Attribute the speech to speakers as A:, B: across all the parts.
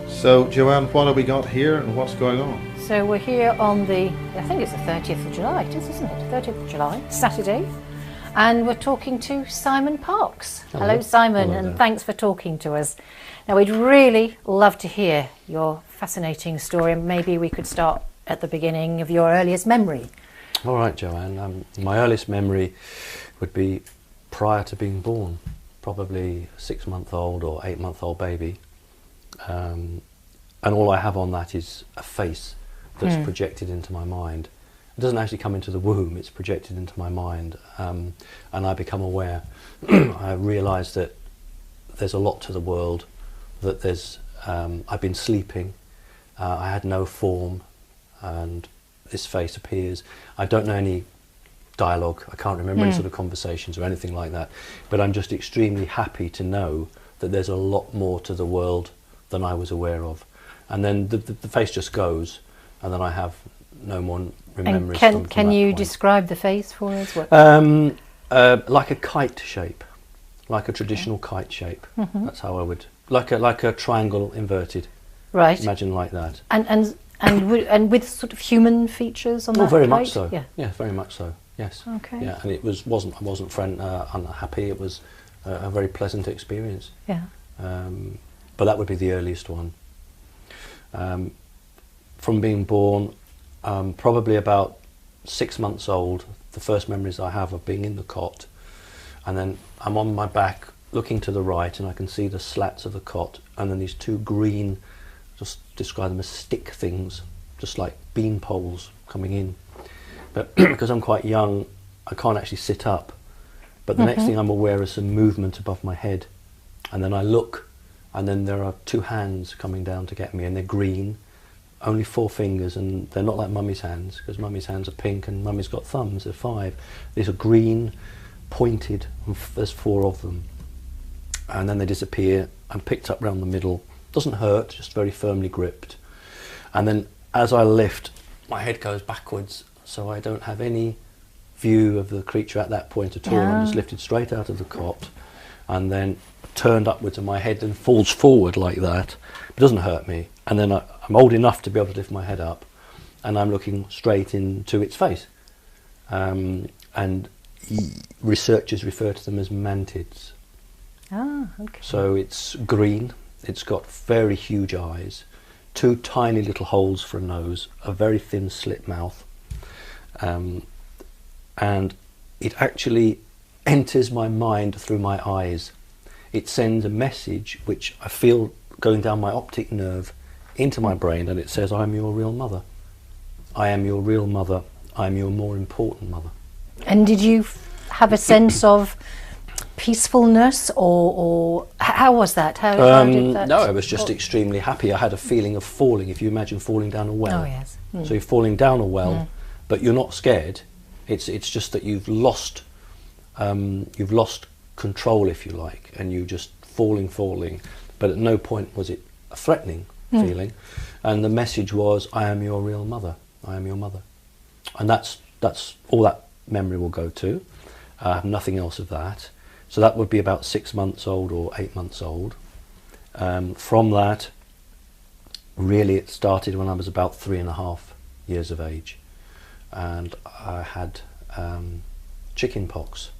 A: So, Joanne, what have we got here and what's going on?
B: So we're here on the, I think it's the 30th of July, it is, isn't it? 30th of July, Saturday. And we're talking to Simon Parkes. Hello Simon,
C: Hello
B: and
C: there.
B: thanks for talking to us. Now we'd really love to hear your fascinating story, and maybe we could start at the beginning of your earliest memory.
C: All right, Joanne. My earliest memory would be prior to being born, probably a 6-month-old or 8-month-old baby. And all I have on that is a face that's projected into my mind. It doesn't actually come into the womb, it's projected into my mind. And I become aware. I realise that there's a lot to the world, that there's, I've been sleeping, I had no form, and this face appears. I don't know any dialogue, I can't remember any sort of conversations or anything like that, but I'm just extremely happy to know that there's a lot more to the world than I was aware of. And then the face just goes, and then I have no more remembrance.
B: And can you describe the face for us? What?
C: Like a kite shape, like a traditional kite shape. That's how I would, like a triangle inverted.
B: Right.
C: Imagine like that.
B: And with sort of human features on that.
C: Oh, very
B: kite?
C: much so.
B: Yeah.
C: Very much so. Yes.
B: Okay.
C: Yeah, and I wasn't unhappy. It was a very pleasant experience.
B: Yeah.
C: But that would be the earliest one. From being born, probably about 6 months old, the first memories I have of being in the cot, and then I'm on my back looking to the right, and I can see the slats of the cot, and then these two green, just describe them as stick things, just like bean poles coming in. But because I'm quite young, I can't actually sit up. But the next thing I'm aware is some movement above my head, and then I look, and then there are two hands coming down to get me, and they're green, only 4 fingers, and they're not like Mummy's hands, because Mummy's hands are pink and Mummy's got thumbs, they're 5. These are green, pointed, and there's 4 of them. And then they disappear. I'm picked up round the middle. Doesn't hurt, just very firmly gripped. And then as I lift, my head goes backwards, so I don't have any view of the creature at that point at all. I'm just lifted straight out of the cot, and then turned upwards, and my head then falls forward like that. It doesn't hurt me, and then I'm old enough to be able to lift my head up, and I'm looking straight into its face. And researchers refer to them as mantids.
B: Ah, okay.
C: So it's green, it's got very huge eyes, 2 tiny little holes for a nose, a very thin slit mouth, and it actually enters my mind through my eyes. It sends a message which I feel going down my optic nerve into my brain, and it says, I am your real mother. I am your real mother. I am your more important mother.
B: And did you have a sense of peacefulness, or how was that? How did that?
C: No, I was just extremely happy. I had a feeling of falling, if you imagine falling down a well.
B: Oh, yes.
C: So you're falling down a well, but you're not scared. It's just that you've lost control, if you like, and you just falling, but at no point was it a threatening feeling. And the message was, I am your real mother. I am your mother. And that's all that memory will go to. I have nothing else of that. So that would be about 6 months old or 8 months old. From that, really it started when I was about 3.5 years of age, and I had chicken pox.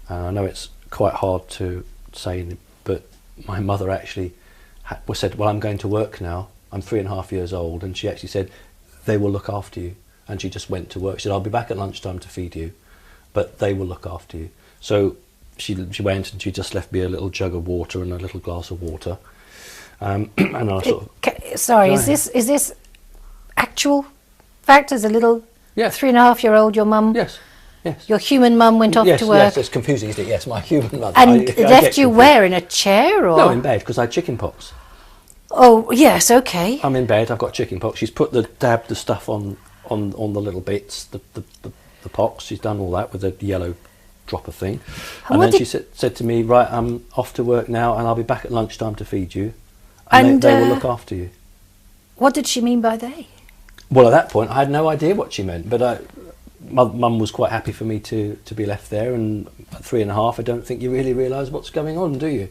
C: And I know it's quite hard to say, but my mother actually said, well, I'm going to work now. I'm 3.5 years old, and she actually said, they will look after you. And she just went to work. She said, I'll be back at lunchtime to feed you, but they will look after you. So she went, and she just left me a little jug of water and a little glass of water. And I sort of...
B: Sorry, is this actual fact? As a little 3.5-year-old, your mum...
C: Yes.
B: Your human mum went off to work.
C: Yes, it's confusing, isn't it? Yes, my human mother.
B: And left you where, in a chair, or?
C: No, in bed, because I had chicken pox.
B: Oh, yes, okay.
C: I'm in bed, I've got chicken pox. She's dabbed the stuff on the little bits, the pox. She's done all that with a yellow drop a thing.
B: And
C: And
B: what
C: then she
B: did-
C: said to me, right, I'm off to work now and I'll be back at lunchtime to feed you.
B: And,
C: And they will look after you.
B: What did she mean by they?
C: Well, at that point, I had no idea what she meant, but Mum was quite happy for me to be left there, and at 3.5, I don't think you really realise what's going on, do you?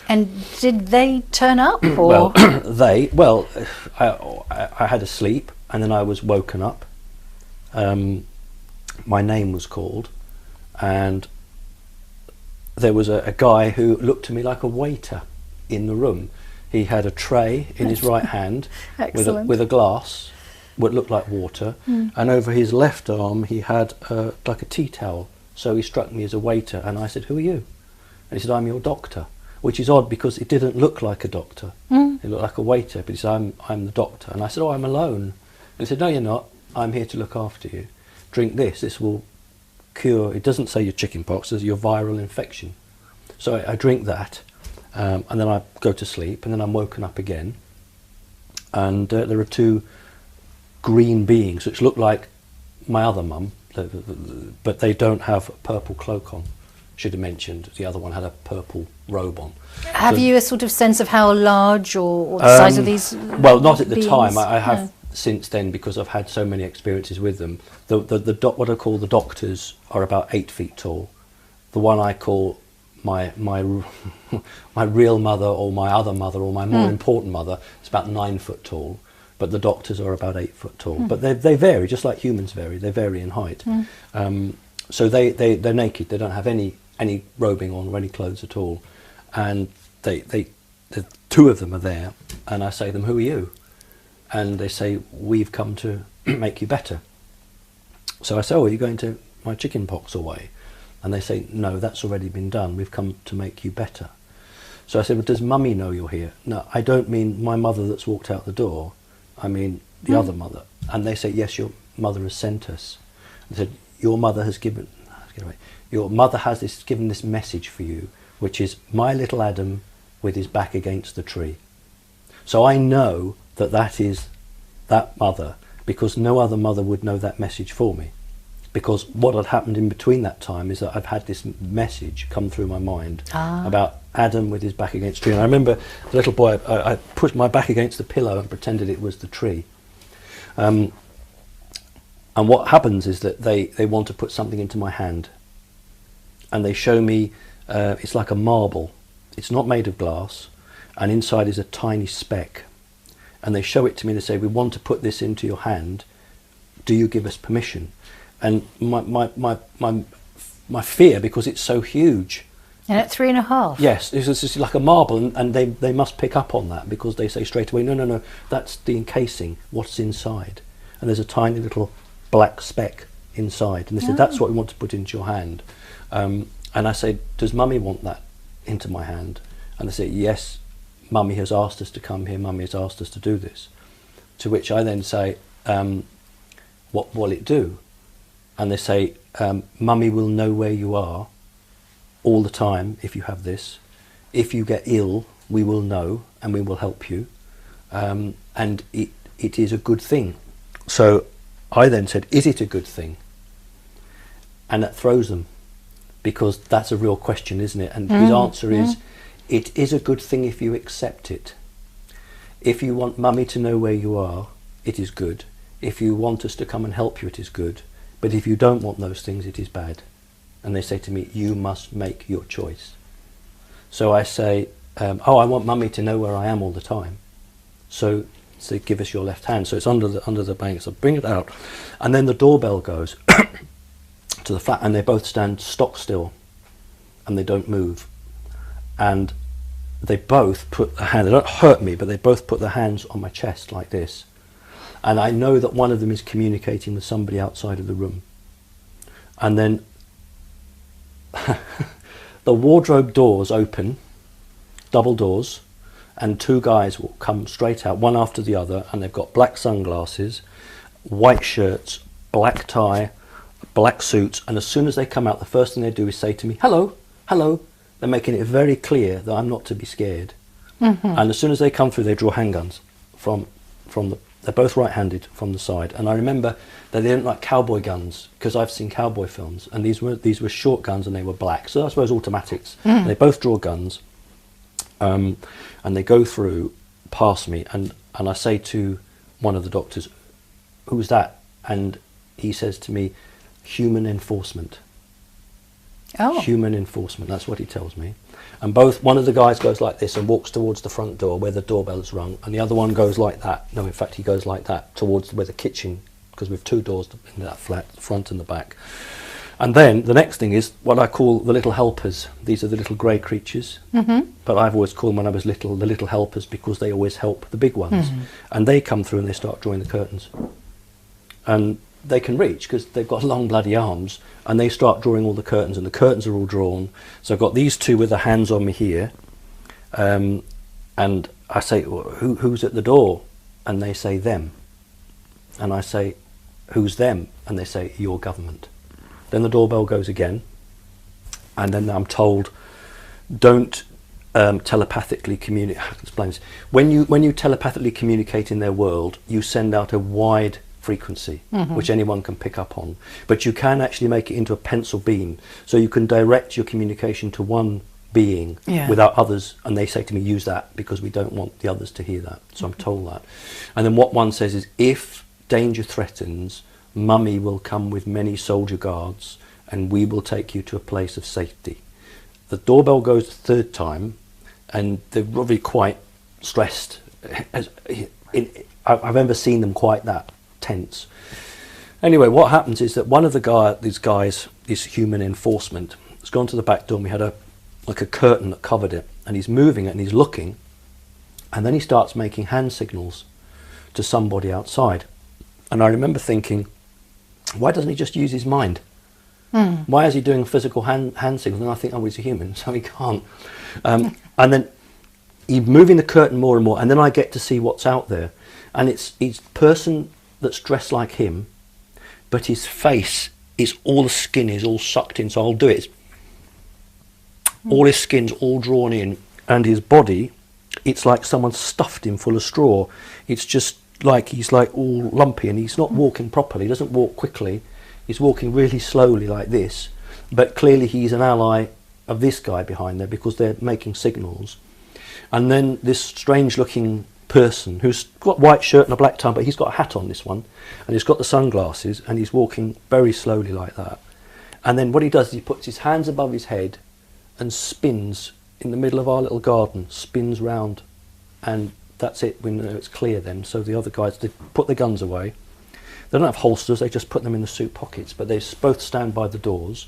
B: And did they turn up? Or?
C: Well, I had a sleep, and then I was woken up. My name was called, and there was a guy who looked to me like a waiter in the room. He had a tray in his right hand with a glass, what looked like water, and over his left arm he had like a tea towel. So he struck me as a waiter, and I said, "Who are you?" And he said, "I'm your doctor," which is odd because it didn't look like a doctor. It looked like a waiter, but he said, I'm the doctor. And I said, "Oh, I'm alone." And he said, "No, you're not. I'm here to look after you. Drink this. This will cure." It doesn't say your chicken pox, it says your viral infection. So I drink that, and then I go to sleep, and then I'm woken up again. And there are two green beings which look like my other mum, but they don't have a purple cloak on. Should have mentioned the other one had a purple robe on.
B: Have you a sort of sense of how large or the size of these
C: Well, not at the
B: beings?
C: time. I have
B: No.
C: since then, because I've had so many experiences with them. What I call the doctors are about 8 feet tall. The one I call my my real mother, or my other mother, or my more important mother, is about 9 foot tall. But the doctors are about 8 foot tall. But they vary, just like humans vary. They vary in height. So they're naked. They don't have any robing on or any clothes at all. And the two of them are there. And I say to them, "Who are you?" And they say, "We've come to make you better." So I say, "Oh, are you going to my chicken pox away?" And they say, "No, that's already been done. We've come to make you better." So I said, "Well, does Mummy know you're here?" "No, I don't mean my mother that's walked out the door. I mean the other mother." And they say, "Yes, your mother has sent us." I said, "Your mother has given this message for you, which is my little Adam with his back against the tree." So I know that is that mother, because no other mother would know that message for me. Because what had happened in between that time is that I've had this message come through my mind about Adam with his back against the tree. And I remember the little boy, I pushed my back against the pillow and pretended it was the tree. And what happens is that they want to put something into my hand. And they show me, it's like a marble. It's not made of glass. And inside is a tiny speck. And they show it to me and they say, "We want to put this into your hand. Do you give us permission?" And my fear, because it's so huge.
B: And at 3.5?
C: Yes, it's like a marble, and they must pick up on that, because they say straight away, no, that's the encasing, what's inside. And there's a tiny little black speck inside. And they said, "That's what we want to put into your hand." And I say, "Does Mummy want that into my hand?" And they say, "Yes, Mummy has asked us to come here, Mummy has asked us to do this." To which I then say, "What will it do?" And they say, "Mummy will know where you are all the time if you have this. If you get ill, we will know and we will help you. And it is a good thing." So I then said, "Is it a good thing?" And that throws them, because that's a real question, isn't it? And his answer is, "It is a good thing if you accept it. If you want Mummy to know where you are, it is good. If you want us to come and help you, it is good. But if you don't want those things, it is bad." And they say to me, "You must make your choice." So I say, "Oh, I want Mummy to know where I am all the time. So give us your left hand." So it's under the blanket. So bring it out. And then the doorbell goes to the flat, and they both stand stock still, and they don't move. And they both put their hand, they don't hurt me, but they both put their hands on my chest like this. And I know that one of them is communicating with somebody outside of the room. And then the wardrobe doors open, double doors, and two guys will come straight out, one after the other, and they've got black sunglasses, white shirts, black tie, black suits, and as soon as they come out, the first thing they do is say to me, "Hello, hello." They're making it very clear that I'm not to be scared. And as soon as they come through, they draw handguns from They're both right-handed from the side, and I remember that they didn't like cowboy guns, because I've seen cowboy films, and these were short guns and they were black, so I suppose automatics. And they both draw guns, and they go through past me, and I say to one of the doctors, "Who's that?" And he says to me, "Human enforcement."
B: Oh.
C: Human enforcement, that's what he tells me. And one of the guys goes like this and walks towards the front door where the doorbell is rung, and the other one goes like that. No, in fact, he goes like that towards where the kitchen, because we've two doors in that flat, the front and the back. And then the next thing is what I call the little helpers. These are the little grey creatures, but I've always called them when I was little the little helpers, because they always help the big ones. And they come through and they start drawing the curtains. And they can reach because they've got long bloody arms, and they start drawing all the curtains, and the curtains are all drawn. So I've got these two with their hands on me here, and I say, well, who's at the door? And they say them, and I say, who's them? And they say, your government. Then the doorbell goes again, and then I'm told, don't telepathically communicate. How can I explain this? When you telepathically communicate in their world, you send out a wide frequency, which anyone can pick up on, but you can actually make it into a pencil beam, so you can direct your communication to one being without others, and they say to me, use that, because we don't want the others to hear that. So I'm told that. And then what one says is, if danger threatens, Mummy will come with many soldier guards, and we will take you to a place of safety. The doorbell goes the third time, and they're really quite stressed. I've never seen them quite that tense. Anyway, what happens is that one of these guys, this human enforcement, has gone to the back door, and we had a curtain that covered it, and he's moving it and he's looking, and then he starts making hand signals to somebody outside. And I remember thinking, why doesn't he just use his mind? Why is he doing physical hand signals? And I think, oh, he's a human, so he can't. And then he's moving the curtain more and more, and then I get to see what's out there, and it's person that's dressed like him, but his face is, all the skin is all sucked in, so I'll do it. All his skin's all drawn in, and his body, it's like someone stuffed him full of straw. It's just like he's like all lumpy, and he's not walking properly. He doesn't walk quickly. He's walking really slowly like this, but clearly he's an ally of this guy behind there, because they're making signals. And then this strange looking person who's got white shirt and a black tie, but he's got a hat on, this one, and he's got the sunglasses, and he's walking very slowly like that. And then what he does is he puts his hands above his head and spins in the middle of our little garden, spins round, and that's it. We know it's clear then. So the other guys, they put the guns away. They don't have holsters, they just put them in the suit pockets, but they both stand by the doors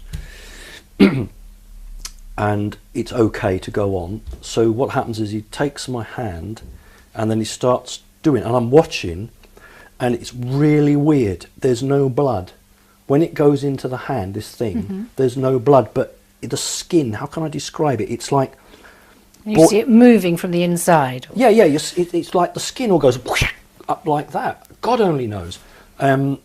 C: and it's okay to go on. So what happens is he takes my hand, and then he starts doing it, and I'm watching, and it's really weird. There's no blood. When it goes into the hand, this thing, there's no blood, but the skin, how can I describe it? It's like...
B: You see it moving from the inside.
C: Yeah, it's like the skin all goes up like that. God only knows. And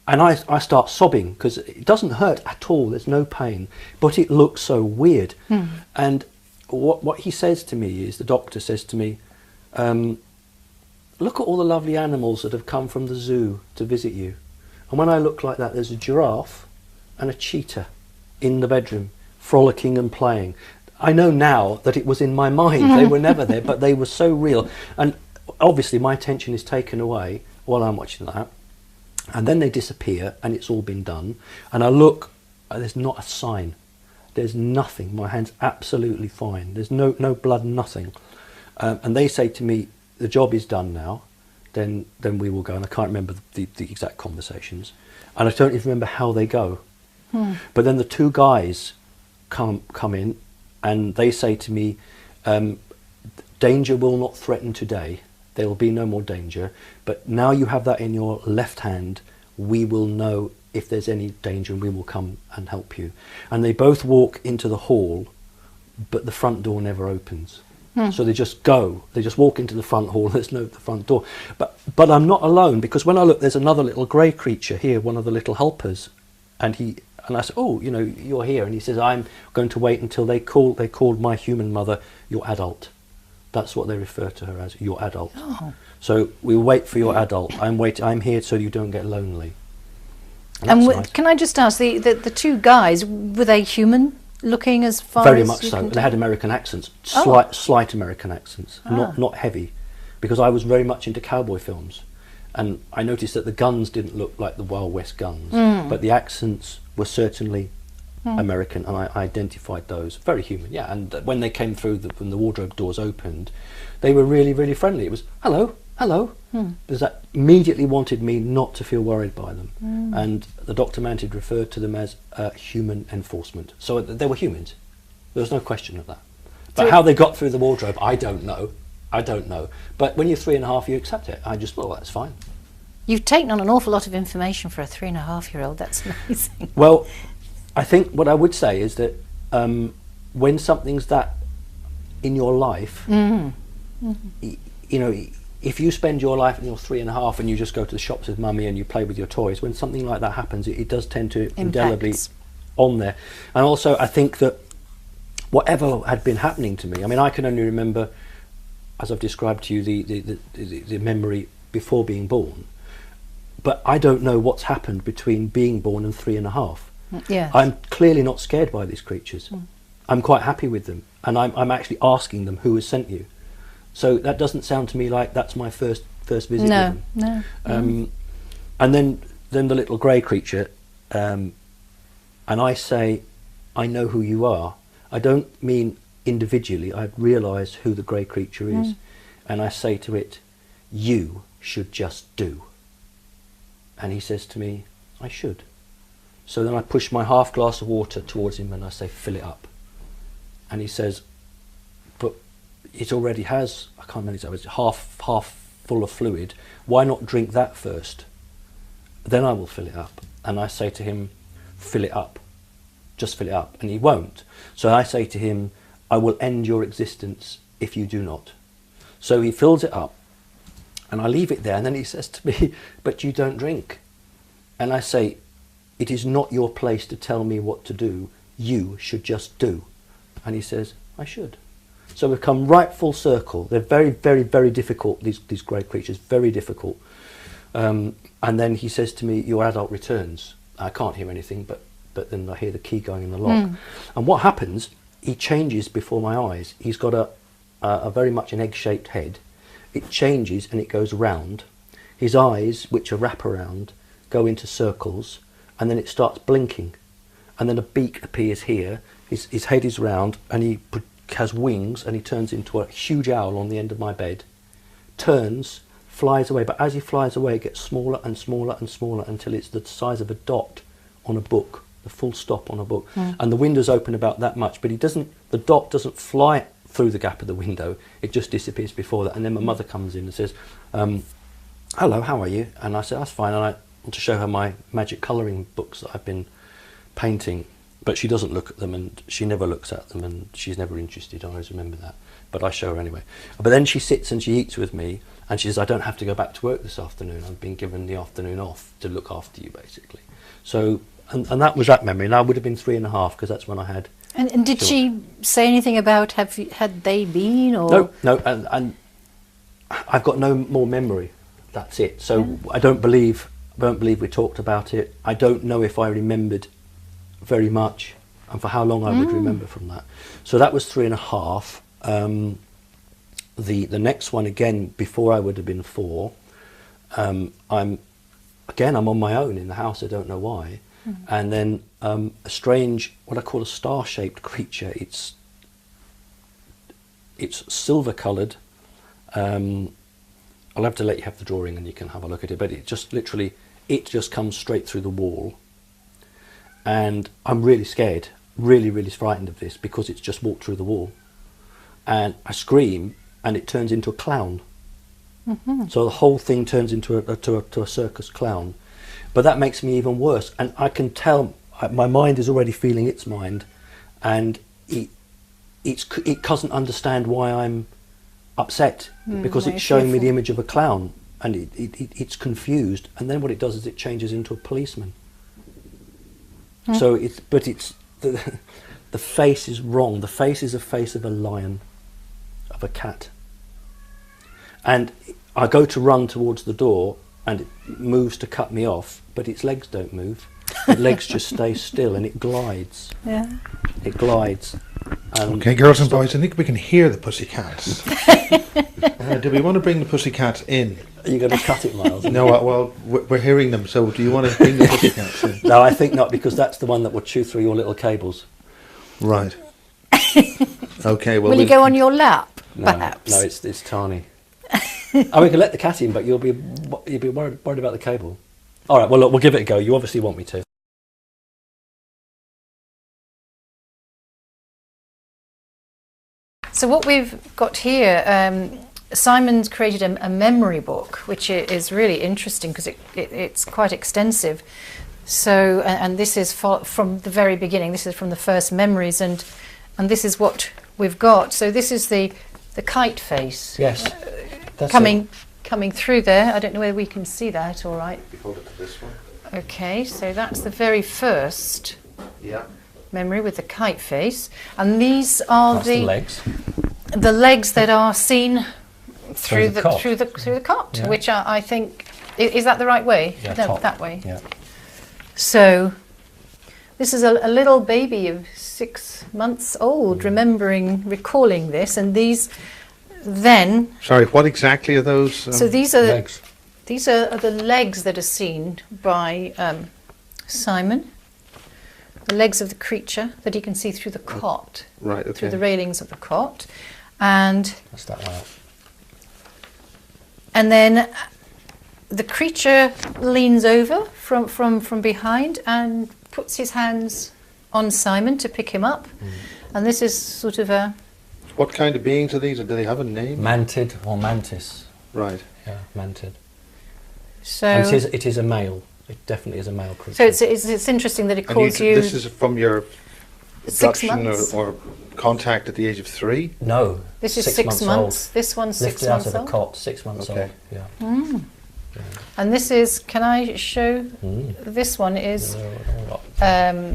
C: I start sobbing, because it doesn't hurt at all, there's no pain, but it looks so weird. And what he says to me is, the doctor says to me, look at all the lovely animals that have come from the zoo to visit you. And when I look like that, there's a giraffe and a cheetah in the bedroom, frolicking and playing. I know now that it was in my mind. They were never there, but they were so real. And obviously my attention is taken away while I'm watching that. And then they disappear, and it's all been done. And I look, there's not a sign. There's nothing. My hand's absolutely fine. There's no blood, nothing. And they say to me, the job is done now, then we will go. And I can't remember the exact conversations. And I don't even remember how they go. But then the two guys come in, and they say to me, danger will not threaten today. There will be no more danger. But now you have that in your left hand, we will know if there's any danger, and we will come and help you. And they both walk into the hall, but the front door never opens. So they just go. They just walk into the front hall. There's no the front door. But I'm not alone, because when I look, there's another little grey creature here, one of the little helpers, and I said, oh, you know, you're here. And he says, I'm going to wait until they called my human mother your adult. That's what they refer to her as, your adult.
B: Oh.
C: So we wait for your adult. I'm here so you don't get lonely.
B: And
C: That's nice.
B: can I just ask, the two guys, were they human looking as far
C: Very
B: as
C: much
B: you
C: so.
B: can
C: They
B: tell?
C: had American accents,
B: Oh.
C: slight American accents, not heavy, because I was very much into cowboy films, and I noticed that the guns didn't look like the Wild West guns, but the accents were certainly American, and I identified those. Very human, yeah. And when they came through, when the wardrobe doors opened, they were really, really friendly. It was hello, hello, because that immediately wanted me not to feel worried by them. And the Dr. Mantis referred to them as human enforcement. So they were humans. There was no question of that. But
B: So-
C: how they got through the wardrobe, I don't know. I don't know. But when you're 3.5, you accept it. I just, well, that's fine.
B: You've taken on an awful lot of information for a 3.5-year-old. That's amazing.
C: Well, I think what I would say is that when something's that in your life, you know, if you spend your life and you're 3.5 and you just go to the shops with mummy and you play with your toys, when something like that happens, it does tend to indelibly
B: Impacts.
C: on there. And also, I think that whatever had been happening to me, I mean, I can only remember, as I've described to you, the memory before being born. But I don't know what's happened between being born and 3.5.
B: Yes.
C: I'm clearly not scared by these creatures. I'm quite happy with them, and I'm actually asking them who has sent you. So that doesn't sound to me like that's my first visit with them.
B: No.
C: And then the little grey creature, and I say, I know who you are. I don't mean individually. I realise who the grey creature is, and I say to it, you should just do. And he says to me, I should. So then I push my half glass of water towards him and I say, fill it up. And he says, but it already has, I can't remember exactly, it's half full of fluid. Why not drink that first? Then I will fill it up. And I say to him, fill it up. Just fill it up. And he won't. So I say to him, I will end your existence if you do not. So he fills it up. And I leave it there, and then he says to me, but you don't drink. And I say, it is not your place to tell me what to do. You should just do. And he says, I should. So we've come right full circle. They're very, very, very difficult, these grey creatures, very difficult. And then he says to me, your adult returns. I can't hear anything, but then I hear the key going in the lock. And what happens, he changes before my eyes. He's got a very much an egg-shaped head. It changes and it goes round. His eyes, which are wraparound, go into circles, and then it starts blinking. And then a beak appears here. His head is round, and he has wings, and he turns into a huge owl on the end of my bed. Turns, flies away, but as he flies away, it gets smaller and smaller and smaller until it's the size of a dot on a book, the full stop on a book. And the window's open about that much, but the dot doesn't fly through the gap of the window, it just disappears before that. And then my mother comes in and says, hello, how are you? And I said, that's fine. And I want to show her my magic colouring books that I've been painting, but she doesn't look at them, and she never looks at them, and she's never interested. I always remember that, but I show her anyway. But then she sits and she eats with me, and she says, I don't have to go back to work this afternoon. I've been given the afternoon off to look after you, basically. So, and that was that memory. And I would have been 3.5, because that's when I had.
B: And did she say anything about had they been, or
C: No, and I've got no more memory. That's it. So I don't believe we talked about it. I don't know if I remembered very much, and for how long I would remember from that. So that was 3.5. The next one, again, before I would have been 4. I'm on my own in the house. I don't know why. And then a strange, what I call a star-shaped creature. It's silver-coloured. I'll have to let you have the drawing and you can have a look at it. But it just comes straight through the wall. And I'm really scared, really, really frightened of this, because it's just walked through the wall. And I scream, and it turns into a clown. So the whole thing turns into a circus clown. But that makes me even worse, and I can tell my mind is already feeling its mind, and it doesn't understand why I'm upset, because it's showing me the image of a clown, and it's confused. And then what it does is it changes into a policeman. So the face is wrong. The face is a face of a lion, of a cat, And I go to run towards the door, and it moves to cut me off, but its legs don't move. Its legs just stay still, and it glides.
B: Yeah.
C: It glides.
A: Okay, girls and boys, I think we can hear the pussycats. Do we want to bring the pussycats in?
C: Are you going to cut it, Miles?
A: No, well, we're hearing them, so do you want to bring the pussycats in?
C: No, I think not, because that's the one that will chew through your little cables.
A: Right. Okay, well...
B: Will you go on your lap,
C: No,
B: perhaps?
C: no, it's tiny. Oh, we can let the cat in, but you'll be worried about the cable. All right, well, look, we'll give it a go. You obviously want me to.
B: So what we've got here, Simon's created a memory book, which is really interesting because it's quite extensive. So, and this is from the very beginning. This is from the first memories, and this is what we've got. So this is the kite face.
C: Yes. That's
B: coming through there. I don't know whether we can see that. All right.
A: Hold it to this one.
B: Okay, so that's the very first
A: Yeah.
B: memory with the kite face, and these are
C: That's the legs.
B: the legs that are seen through
C: the cot.
B: through the cot,
C: Yeah.
B: which I think is that the right way?
C: Yeah,
B: No,
C: top.
B: that way.
C: Yeah.
B: So this is a little baby of 6 months old, recalling this, and these then.
A: Sorry, what exactly are those?
B: So these are
C: Legs.
B: these are the legs that are seen by Simon. The legs of the creature that he can see through the cot,
A: Right, okay.
B: through the railings of the cot, and
C: That's that one.
B: then the creature leans over from behind and puts his hands on Simon to pick him up, and this is sort of a
A: What kind of beings are these? Do they have a name?
C: Mantid or mantis.
A: Right.
C: Yeah, mantid.
B: so.
C: And it is a male. It definitely is a male creature.
B: So it's interesting that it
A: And
B: calls you.
A: This is from your
B: 6
A: abduction
B: months.
A: or contact at the age of 3?
C: No.
B: This is
C: 6
B: 6 months.
C: old.
B: This one's 6
C: Lifted out
B: months
C: of the
B: old.
C: cot, 6 months
A: Okay.
C: old. Yeah.
B: And this is. Can I show?
C: Mm.
B: This one is.
C: Yeah.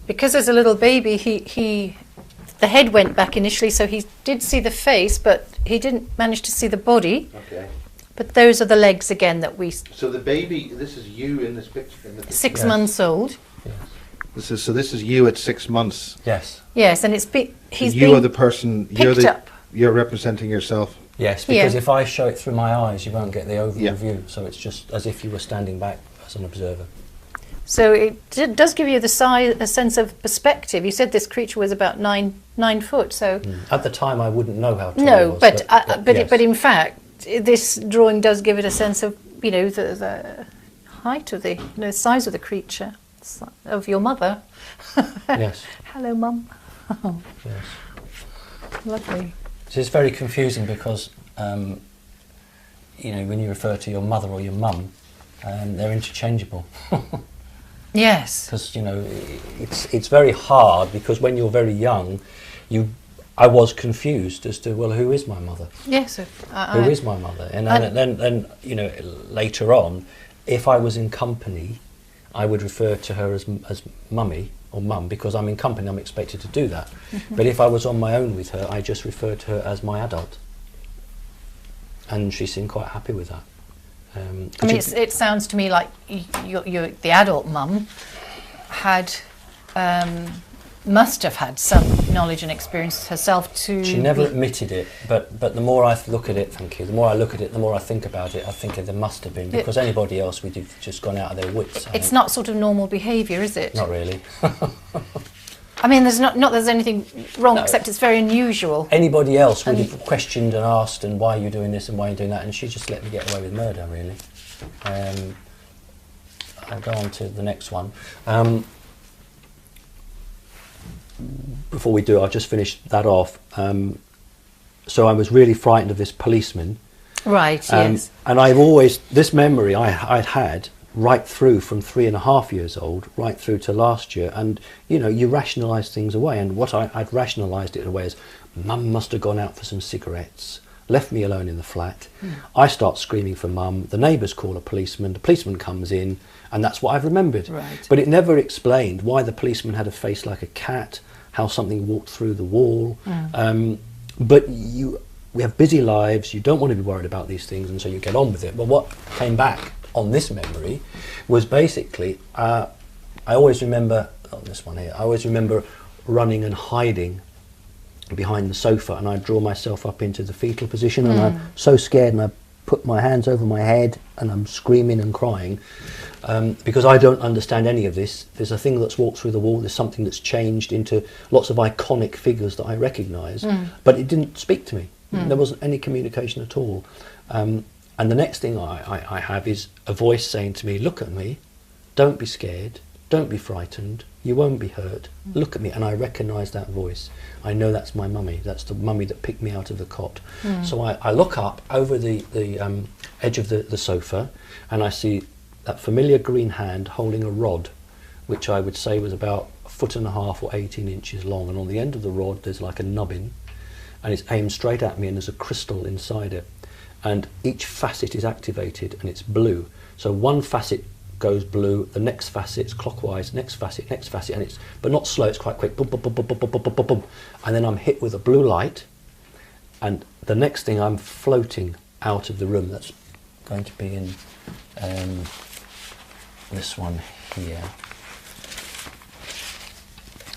B: Because as a little baby, the head went back initially, so he did see the face, but he didn't manage to see the body.
A: Okay.
B: But those are the legs again that we.
A: So the baby, this is you in this picture.
B: 6
C: Yes.
B: months old.
C: Yes.
A: This is you at 6 months.
C: Yes.
B: Yes, and he's
A: You
B: been
A: are the person.
B: picked up.
A: You're representing yourself.
C: Yes, because
B: Yeah.
C: if I show it through my eyes, you won't get the overall
A: Yeah.
C: view. So it's just as if you were standing back as an observer.
B: So it does give you the size, a sense of perspective. You said this creature was about 9 foot. So
C: At the time, I wouldn't know how tall it
B: no,
C: was.
B: but
C: yes.
B: in fact, this drawing does give it a sense of the height of the size of the creature, of your mother.
C: Yes.
B: Hello, Mum. Oh,
C: Yes.
B: lovely.
C: So it's very confusing because, when you refer to your mother or your mum, they're interchangeable.
B: Yes.
C: Because it's very hard because when you're very young, I was confused as to who is my mother?
B: Yes.
C: Who is my mother? And then later on, if I was in company, I would refer to her as mummy or mum because I'm in company. I'm expected to do that.
B: Mm-hmm.
C: But if I was on my own with her, I just referred to her as my adult, and she seemed quite happy with that.
B: I mean, it sounds to me like the adult mum must have had some knowledge and experience herself to.
C: She never admitted it, but the more I look at it, thank you. The more I look at it, the more I think about it. I think there must have been because anybody else would have just gone out of their wits.
B: It's not sort of normal behaviour, is it?
C: Not really.
B: I mean, there's not there's anything wrong,
C: No.
B: except it's very unusual.
C: Anybody else would have questioned and asked, and why are you doing this and why are you doing that? And she just let me get away with murder, really. I'll go on to the next one. Before we do, I'll just finish that off. So I was really frightened of this policeman.
B: Right. Yes.
C: And this memory I'd had right through from 3.5 years old, right through to last year. And, you rationalise things away. And what I'd rationalised it away as, Mum must have gone out for some cigarettes, left me alone in the flat. I start screaming for Mum. The neighbours call a policeman. The policeman comes in. And that's what I've remembered.
B: Right.
C: But it never explained why the policeman had a face like a cat, how something walked through the wall. But we have busy lives, you don't want to be worried about these things, and so you get on with it. But what came back on this memory was basically, I always remember, on this one here, I always remember running and hiding behind the sofa, and I'd draw myself up into the fetal position, and I'm so scared, and I put my hands over my head, and I'm screaming and crying, because I don't understand any of this. There's a thing that's walked through the wall, there's something that's changed into lots of iconic figures that I recognise, but it didn't speak to me. There wasn't any communication at all. And the next thing I have is a voice saying to me, look at me, don't be scared, don't be frightened, you won't be hurt, look at me. And I recognise that voice. I know that's my mummy, that's the mummy that picked me out of the cot. So I look up over the edge of the sofa, and I see that familiar green hand holding a rod, which I would say was about 1.5 foot or 18 inches long, and on the end of the rod there's like a nubbin, and it's aimed straight at me, and there's a crystal inside it, and each facet is activated, and it's blue. So one facet goes blue, the next facet's clockwise, next facet, and it's, but not slow, it's quite quick, boom, boom, boom, boom, boom, boom, boom, boom, boom. And then I'm hit with a blue light, and the next thing I'm floating out of the room. That's going to be in this one here.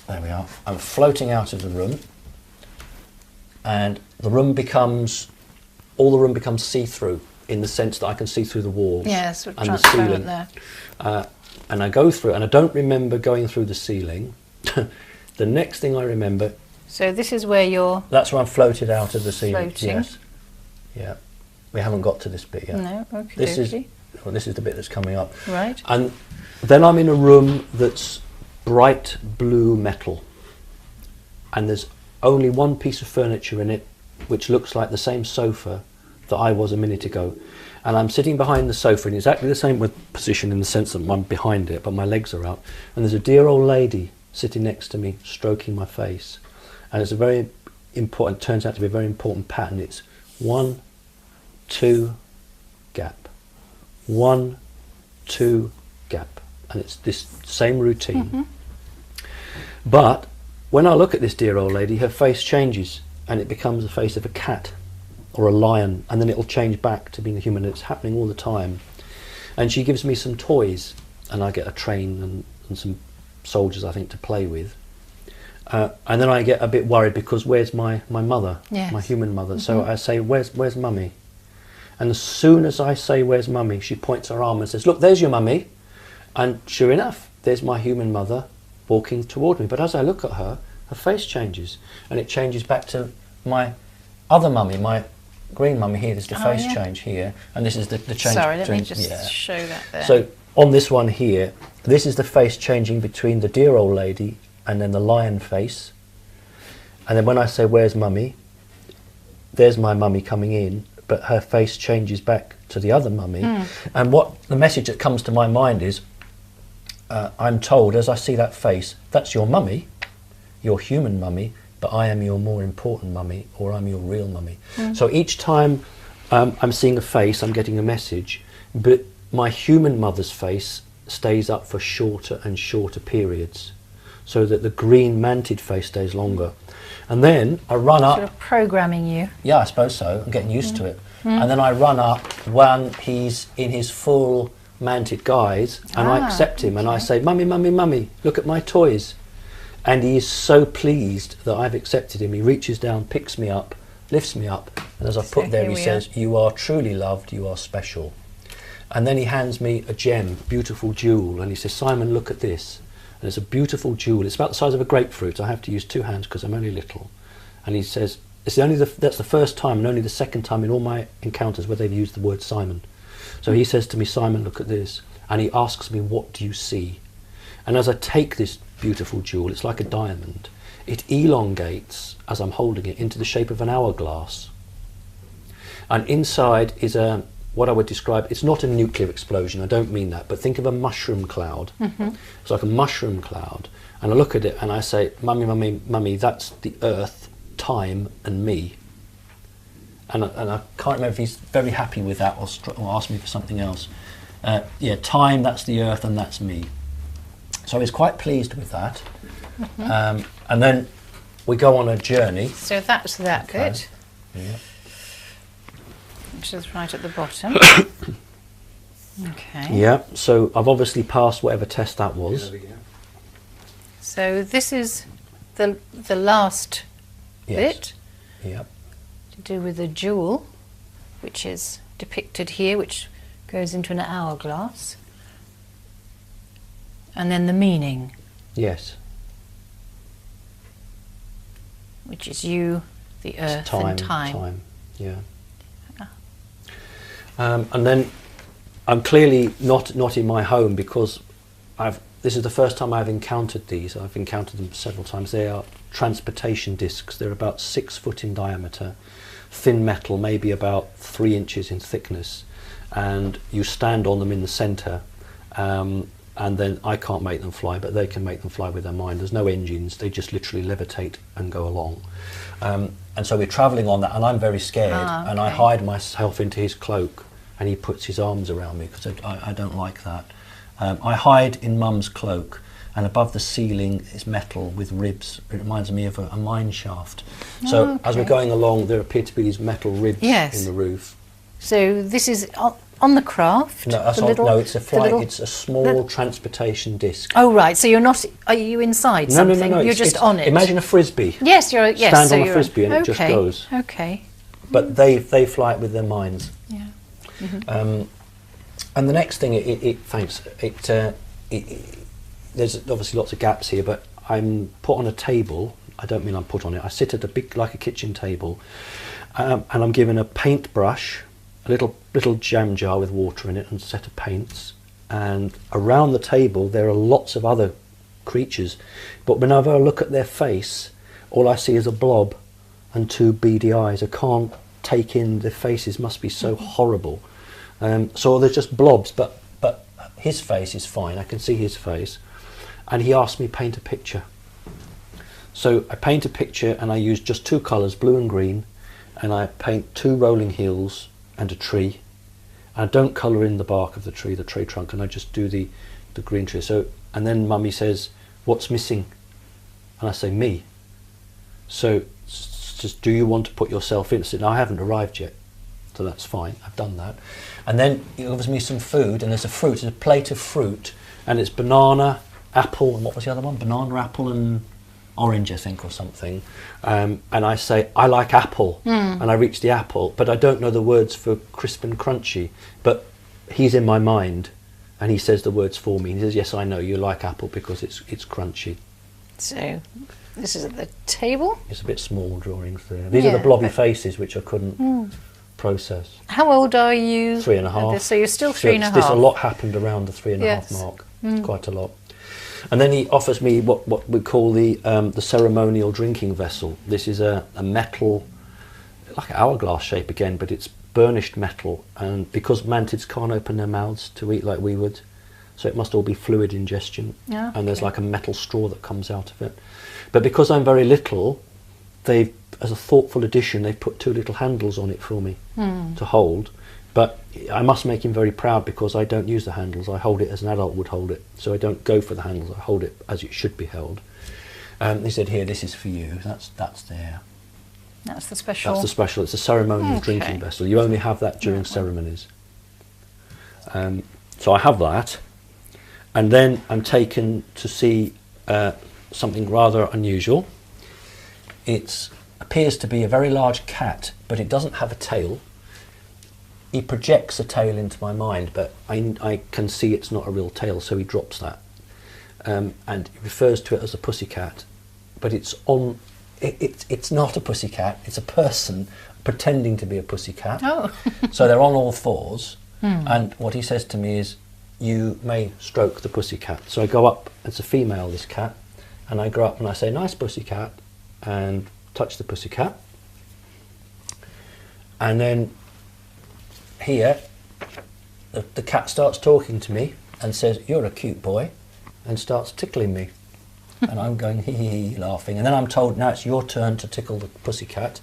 C: There we are. I'm floating out of the room, and the room becomes, all the room becomes see-through, in the sense that I can see through the walls and the ceiling.
B: There.
C: And I go through, and I don't remember going through the ceiling. The next thing I remember...
B: So this is where you're...
C: That's where I'm floated out of the ceiling.
B: Floating.
C: Yes. Yeah. We haven't got to this bit yet.
B: No, okay.
C: This is the bit that's coming up.
B: Right.
C: And then I'm in a room that's bright blue metal. And there's only one piece of furniture in it, which looks like the same sofa that I was a minute ago, and I'm sitting behind the sofa in exactly the same position, in the sense that I'm behind it but my legs are out, and there's a dear old lady sitting next to me stroking my face, and it's a very important, turns out to be a very important pattern. It's 1, 2, gap, 1, 2, gap, and it's this same routine. But when I look at this dear old lady, her face changes, and it becomes the face of a cat or a lion, and then it'll change back to being a human. It's happening all the time. And she gives me some toys, and I get a train and some soldiers, I think, to play with. And then I get a bit worried, because where's my mother, my human mother? So I say, where's mummy? And as soon as I say, where's mummy, she points her arm and says, look, there's your mummy. And sure enough, there's my human mother walking toward me. But as I look at her, her face changes, and it changes back to my other mummy, my green mummy here. There's the face change here, and this is the change.
B: Sorry, let me just show that there.
C: So on this one here, this is the face changing between the dear old lady and then the lion face. And then when I say, where's mummy, there's my mummy coming in, but her face changes back to the other mummy. And what the message that comes to my mind is, I'm told, as I see that face, that's your mummy, your human mummy, but I am your more important mummy, or I'm your real mummy. So each time I'm seeing a face, I'm getting a message, but my human mother's face stays up for shorter and shorter periods, so that the green manted face stays longer. And then I run up.
B: Sort of programming you.
C: Yeah, I suppose so. I'm getting used to it. And then I run up when he's in his full manted guise, and I accept him, and I say, mummy, mummy, mummy, look at my toys. And he is so pleased that I've accepted him. He reaches down, picks me up, lifts me up, and as I put there, he says, you are truly loved, you are special. And then he hands me a gem, beautiful jewel, and he says, Simon, look at this. And it's a beautiful jewel. It's about the size of a grapefruit. I have to use 2 hands because I'm only little. And he says, that's the first time and only the second time in all my encounters where they've used the word Simon. So he says to me, Simon, look at this. And he asks me, what do you see? And as I take this beautiful jewel, it's like a diamond. It elongates, as I'm holding it, into the shape of an hourglass. And inside is what I would describe, it's not a nuclear explosion, I don't mean that, but think of a mushroom cloud. It's like a mushroom cloud. And I look at it and I say, mummy, mummy, mummy, that's the earth, time and me. And I can't remember if he's very happy with that or asked me for something else. Yeah, time, that's the earth, and that's me. So he's quite pleased with that. And then we go on a journey.
B: So that's that bit.
C: Yeah.
B: which is right at the bottom. Okay.
C: Yeah, so I've obviously passed whatever test that was.
B: So this is the last bit
C: Yep.
B: to do with the jewel, which is depicted here, which goes into an hourglass. And then the meaning,
C: Yes.
B: which is you, the earth,
C: It's time,
B: and time.
C: Yeah. And then I'm clearly not in my home because this is the first time I've encountered these. I've encountered them several times. They are transportation discs. They're about 6 foot in diameter, thin metal, maybe about 3 inches in thickness, and you stand on them in the centre. And then I can't make them fly, but they can make them fly with their mind. There's no engines, they just literally levitate and go along. And so we're travelling on that, and I'm very scared, and I hide myself into his cloak, and he puts his arms around me, because I don't like that. I hide in Mum's cloak, and above the ceiling is metal with ribs. It reminds me of a mine shaft. So as we're going along, there appear to be these metal ribs in the roof.
B: So this is on the craft?
C: No, it's a flight. It's a small transportation disc.
B: Oh right, so you're not. Are you inside something?
C: No.
B: You're just on it.
C: Imagine a frisbee.
B: Yes, you're. Yes,
C: stand
B: so
C: on a frisbee and it just goes.
B: Okay.
C: But they fly it with their minds.
B: Yeah.
C: And the next thing, there's obviously lots of gaps here, but I'm put on a table. I don't mean I'm put on it. I sit at like a kitchen table, and I'm given a paintbrush, a little jam jar with water in it, and a set of paints. And around the table there are lots of other creatures, but whenever I look at their face, all I see is a blob and 2 beady eyes. I can't take in the faces. Must be so horrible. So they're just blobs, but his face is fine. I can see his face, and he asked me paint a picture. So I paint a picture, and I use just 2 colours, blue and green, and I paint 2 rolling hills and a tree. And I don't colour in the bark of the tree trunk, and I just do the green tree. So, and then Mummy says, "What's missing?" And I say, "Me." So just, do you want to put yourself in? So, no, I haven't arrived yet, so that's fine. I've done that. And then he gives me some food, and there's a plate of fruit, and it's banana, apple, and what was the other one? Banana, apple, and orange, I think, or something. And I say, "I like apple," and I reach the apple, but I don't know the words for crisp and crunchy. But he's in my mind, and he says the words for me. He says, "Yes, I know you like apple because it's crunchy."
B: So this is at the table.
C: It's a bit small drawings there. These are the blobby faces which I couldn't process.
B: How old are you?
C: 3.5.
B: So you're still 3.5.
C: A lot happened around the 3.5 mark. Quite a lot. And then he offers me what we call the ceremonial drinking vessel. This is a metal, like an hourglass shape again, but it's burnished metal. And because mantids can't open their mouths to eat like we would, so it must all be fluid ingestion.
B: Yeah,
C: and there's like a metal straw that comes out of it. But because I'm very little, they've, as a thoughtful addition, they've put 2 little handles on it for me to hold. But I must make him very proud because I don't use the handles. I hold it as an adult would hold it. So I don't go for the handles. I hold it as it should be held. He said, "Here, this is for you." That's there.
B: That's the special.
C: That's the special. It's a ceremonial drinking vessel. You only have that during ceremonies. So I have that. And then I'm taken to see something rather unusual. It appears to be a very large cat, but it doesn't have a tail. He projects a tail into my mind, but I can see it's not a real tail, so he drops that. And he refers to it as a pussycat, but it's not a pussycat, it's a person pretending to be a pussycat. Oh. So they're on all 4s, and what he says to me is, "You may stroke the pussycat." So I go up, it's a female, this cat, and I go up and I say, "Nice pussycat," and touch the pussycat. And then here, the cat starts talking to me and says, "You're a cute boy," and starts tickling me. And I'm going hee hee hee, laughing. And then I'm told, "Now it's your turn to tickle the pussycat."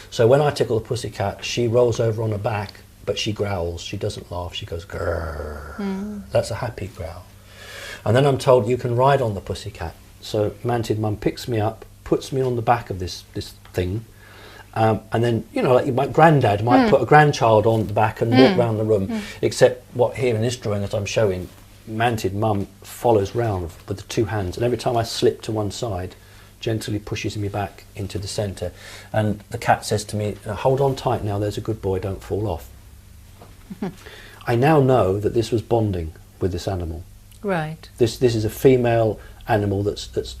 C: So when I tickle the pussycat, she rolls over on her back, but she growls. She doesn't laugh. She goes grrr. That's a happy growl. And then I'm told, "You can ride on the pussycat." So Mantid Mum picks me up, puts me on the back of this thing, And then, you know, like my granddad might put a grandchild on the back and walk around the room, except what here in this drawing that I'm showing, Manted Mum follows round with the two hands, and every time I slip to one side, gently pushes me back into the centre. And the cat says to me, hold on tight now, there's a good boy, don't fall off. I now know that this was bonding with this animal.
B: Right.
C: This is a female animal that's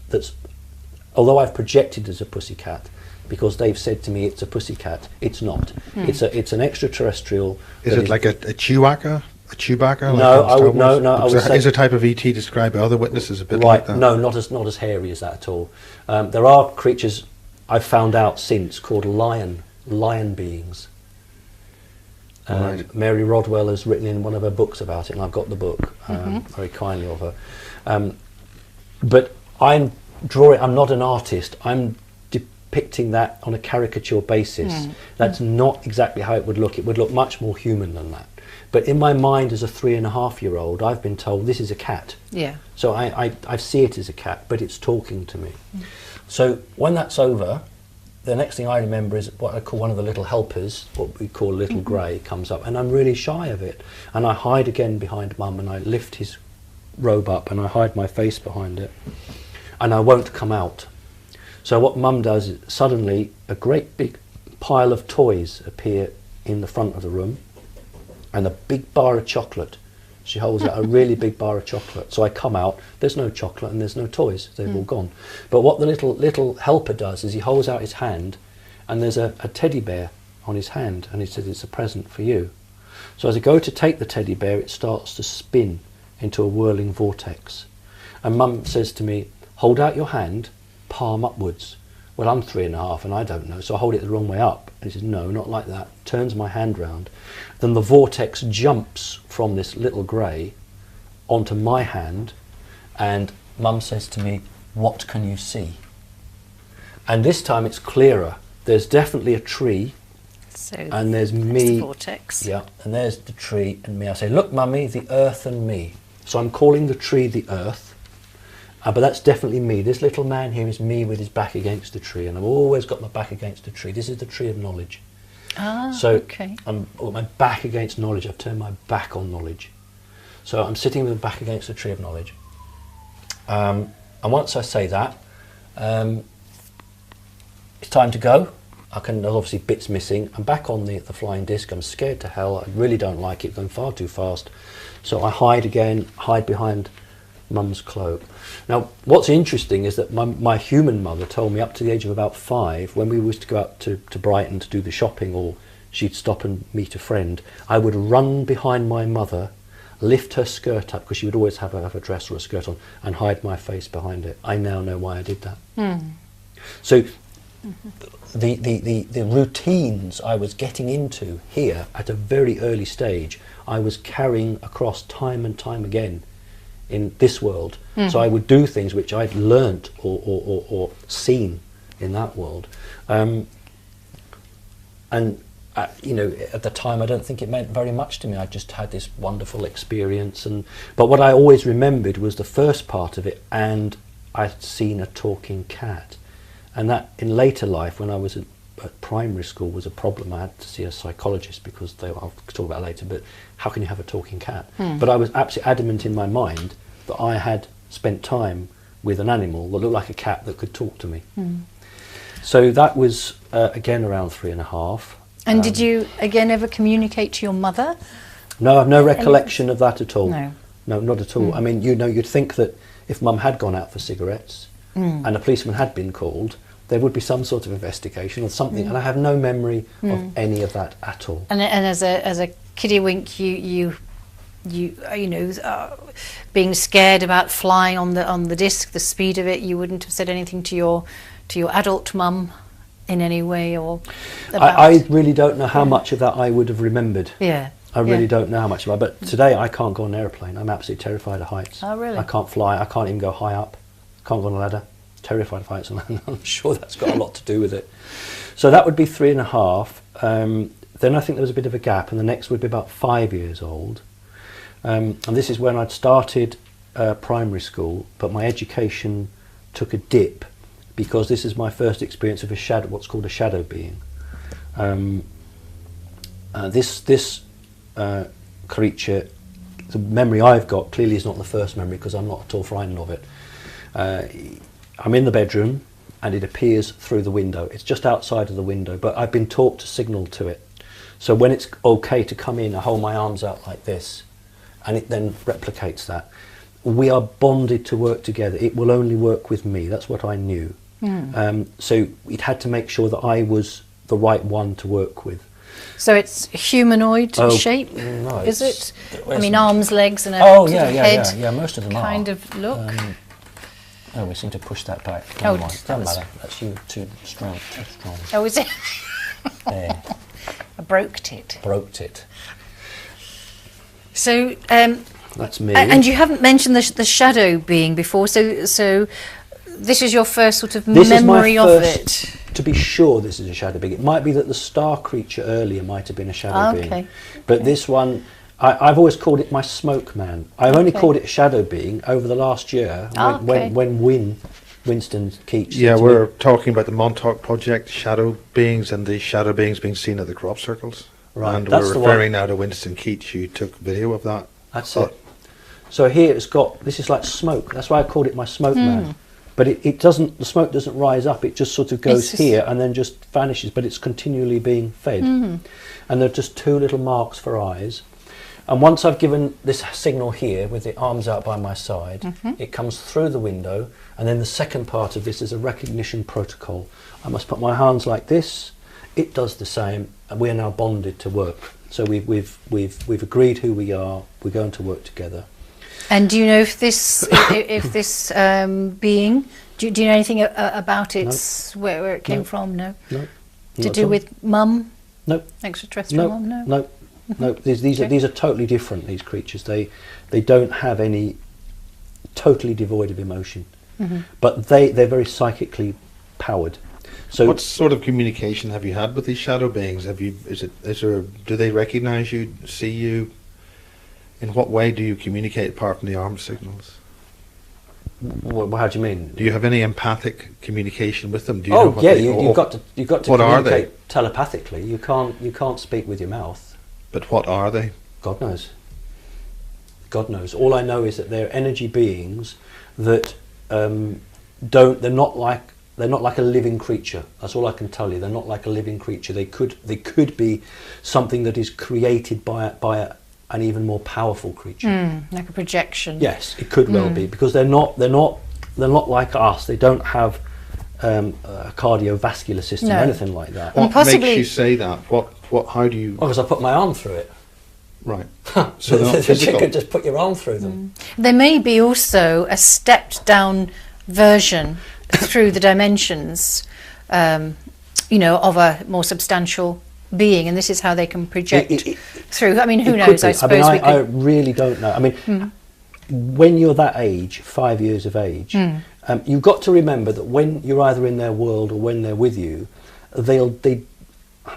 C: although I've projected as a pussycat, because they've said to me it's a pussycat, it's not. It's an extraterrestrial.
A: Is it like a Chewbacca? A Chewbacca?
C: No,
A: like
C: I would no. I would say
A: is a type of ET described by other witnesses a bit
C: right.
A: like that?
C: No, not as hairy as that at all. There are creatures I've found out since called lion beings.
A: Right.
C: Mary Rodwell has written in one of her books about it, and I've got the book very kindly of her. But I'm not an artist. I'm depicting that on a caricature basis. That's not exactly how it would look. It would look much more human than that. But in my mind, as a 3.5-year-old, I've been told this is a cat.
B: Yeah.
C: So I see it as a cat, but it's talking to me. So when that's over, the next thing I remember is what I call one of the little helpers, what we call little grey, comes up, and I'm really shy of it. And I hide again behind Mum, and I lift his robe up, and I hide my face behind it, and I won't come out. So what Mum does is suddenly a great big pile of toys appear in the front of the room, and a big bar of chocolate. She holds out a really big bar of chocolate. So I come out, there's no chocolate and there's no toys, they've all gone. But what the little helper does is he holds out his hand, and there's a teddy bear on his hand, and he says it's a present for you. So as I go to take the teddy bear, it starts to spin into a whirling vortex. And Mum says to me, hold out your hand, palm upwards. Well, I'm 3.5 and I don't know, so I hold it the wrong way up. And he says, no, not like that. Turns my hand round. Then the vortex jumps from this little grey onto my hand, and Mum says to me, what can you see? And this time it's clearer. There's definitely a tree,
B: So
C: and there's
B: that's
C: me.
B: the vortex.
C: Yeah, and there's the tree and me. I say, look, Mummy, the earth and me. So I'm calling the tree the earth. But that's definitely me. This little man here is me with his back against the tree, and I've always got my back against the tree. This is the tree of knowledge. So
B: okay.
C: I'm with my back against knowledge. I've turned my back on knowledge. So I'm sitting with my back against the tree of knowledge. And once I say that, it's time to go. There's obviously bits missing. I'm back on the flying disc. I'm scared to hell. I really don't like it, going far too fast. So I hide again, hide behind Mum's cloak. Now, what's interesting is that my human mother told me up to the age of about 5, when we used to go out to Brighton to do the shopping, or she'd stop and meet a friend, I would run behind my mother, lift her skirt up, because she would always have a dress or a skirt on, and hide my face behind it. I now know why I did that. So the routines I was getting into here at a very early stage, I was carrying across time and time again in this world. So I would do things which I'd learnt or seen in that world. You know, at the time I don't think it meant very much to me. I just had this wonderful experience, but what I always remembered was the first part of it, and I'd seen a talking cat. And that in later life, when I was at primary school, was a problem. I had to see a psychologist because I'll talk about it later, but how can you have a talking cat? But I was absolutely adamant in my mind that I had spent time with an animal that looked like a cat that could talk to me. So that was again around 3.5.
B: And did you again ever communicate to your mother?
C: No, I've no recollection of that at all.
B: No,
C: not at all. I mean, you know, you'd think that if Mum had gone out for cigarettes and a policeman had been called, there would be some sort of investigation or something, and I have no memory of any of that at all.
B: And as a kiddywink, you know, being scared about flying on the disc, the speed of it, you wouldn't have said anything to your adult mum in any way, or about
C: I really don't know how much of that I would have remembered.
B: Yeah.
C: I really don't know how much of that. But today I can't go on an airplane. I'm absolutely terrified of heights.
B: Oh, really?
C: I can't fly. I can't even go high up. Can't go on a ladder. Terrified of heights, and I'm sure that's got a lot to do with it. So that would be 3.5. Then I think there was a bit of a gap, and the next would be about 5 years old. And this is when I'd started primary school, but my education took a dip, because this is my first experience of what's called a shadow being. This creature, the memory I've got clearly is not the first memory because I'm not at all frightened of it. I'm in the bedroom and it appears through the window. It's just outside of the window, but I've been taught to signal to it. So when it's okay to come in, I hold my arms out like this, and it then replicates that. We are bonded to work together. It will only work with me. That's what I knew. So it had to make sure that I was the right one to work with.
B: So it's humanoid shape,
C: No,
B: is it? I mean,
C: it?
B: arms, legs, and a
C: Oh,
B: sort of head
C: most of them
B: kind
C: are.
B: of look.
C: Oh, we seem to push that back.
B: Oh,
C: Doesn't matter. That's you too strong.
B: Oh, is it?
C: There,
B: I broked it.
C: broke it.
B: So,
C: That's me.
B: and you haven't mentioned the shadow being before. So this is your first sort of
C: This
B: memory
C: is my
B: of
C: first,
B: it.
C: To be sure, this is a shadow being. It might be that the star creature earlier might have been a shadow being, but this one, I've always called it my smoke man. I've only called it a shadow being over the last year when Winston Keech.
A: Yeah, we're talking about the Montauk Project, shadow beings, and the shadow beings being seen at the crop circles.
C: Right,
A: And
C: that's
A: we're
C: the
A: referring now to Winston Keech, who took video of that.
C: That's it. So here it's got, this is like smoke. That's why I called it my smoke man. But it doesn't, the smoke doesn't rise up. It just sort of goes here and then just vanishes, but it's continually being fed. And there are just two little marks for eyes. And once I've given this signal here with the arms out by my side, it comes through the window. And then the second part of this is a recognition protocol. I must put my hands like this. It does the same, and we are now bonded to work. So we've agreed who we are. We're going to work together.
B: And do you know if this being? Do you know anything about its where it came from? No.
C: No.
B: To do with mum?
C: No.
B: Extraterrestrial mum? No.
C: No. No. These are totally different. These creatures. They don't have any. Totally devoid of emotion, but they're very psychically powered. So
A: what sort of communication have you had with these shadow beings? Do they recognise you, see you? In what way do you communicate apart from the arm signals?
C: How do you mean?
A: Do you have any empathic communication with them? Do you know what
C: you've got to
A: what
C: communicate
A: are they?
C: telepathically. You can't speak with your mouth.
A: But what are they?
C: God knows. God knows. All I know is that they're energy beings that they're not like a living creature. That's all I can tell you. They're not like a living creature. They could be something that is created by an even more powerful creature.
B: Like a projection.
C: Yes, it could well be, because they're not like us. They don't have a cardiovascular system or anything like that.
A: What makes you say that? How do you?
C: Well, because I put my arm through it.
A: Right.
C: So you could just put your arm through them.
B: There may be also a stepped down version through the dimensions, of a more substantial being, and this is how they can project through. I mean, who knows? I suppose
C: I really don't know. I mean, when you're that age, 5 years of age, you've got to remember that when you're either in their world or when they're with you,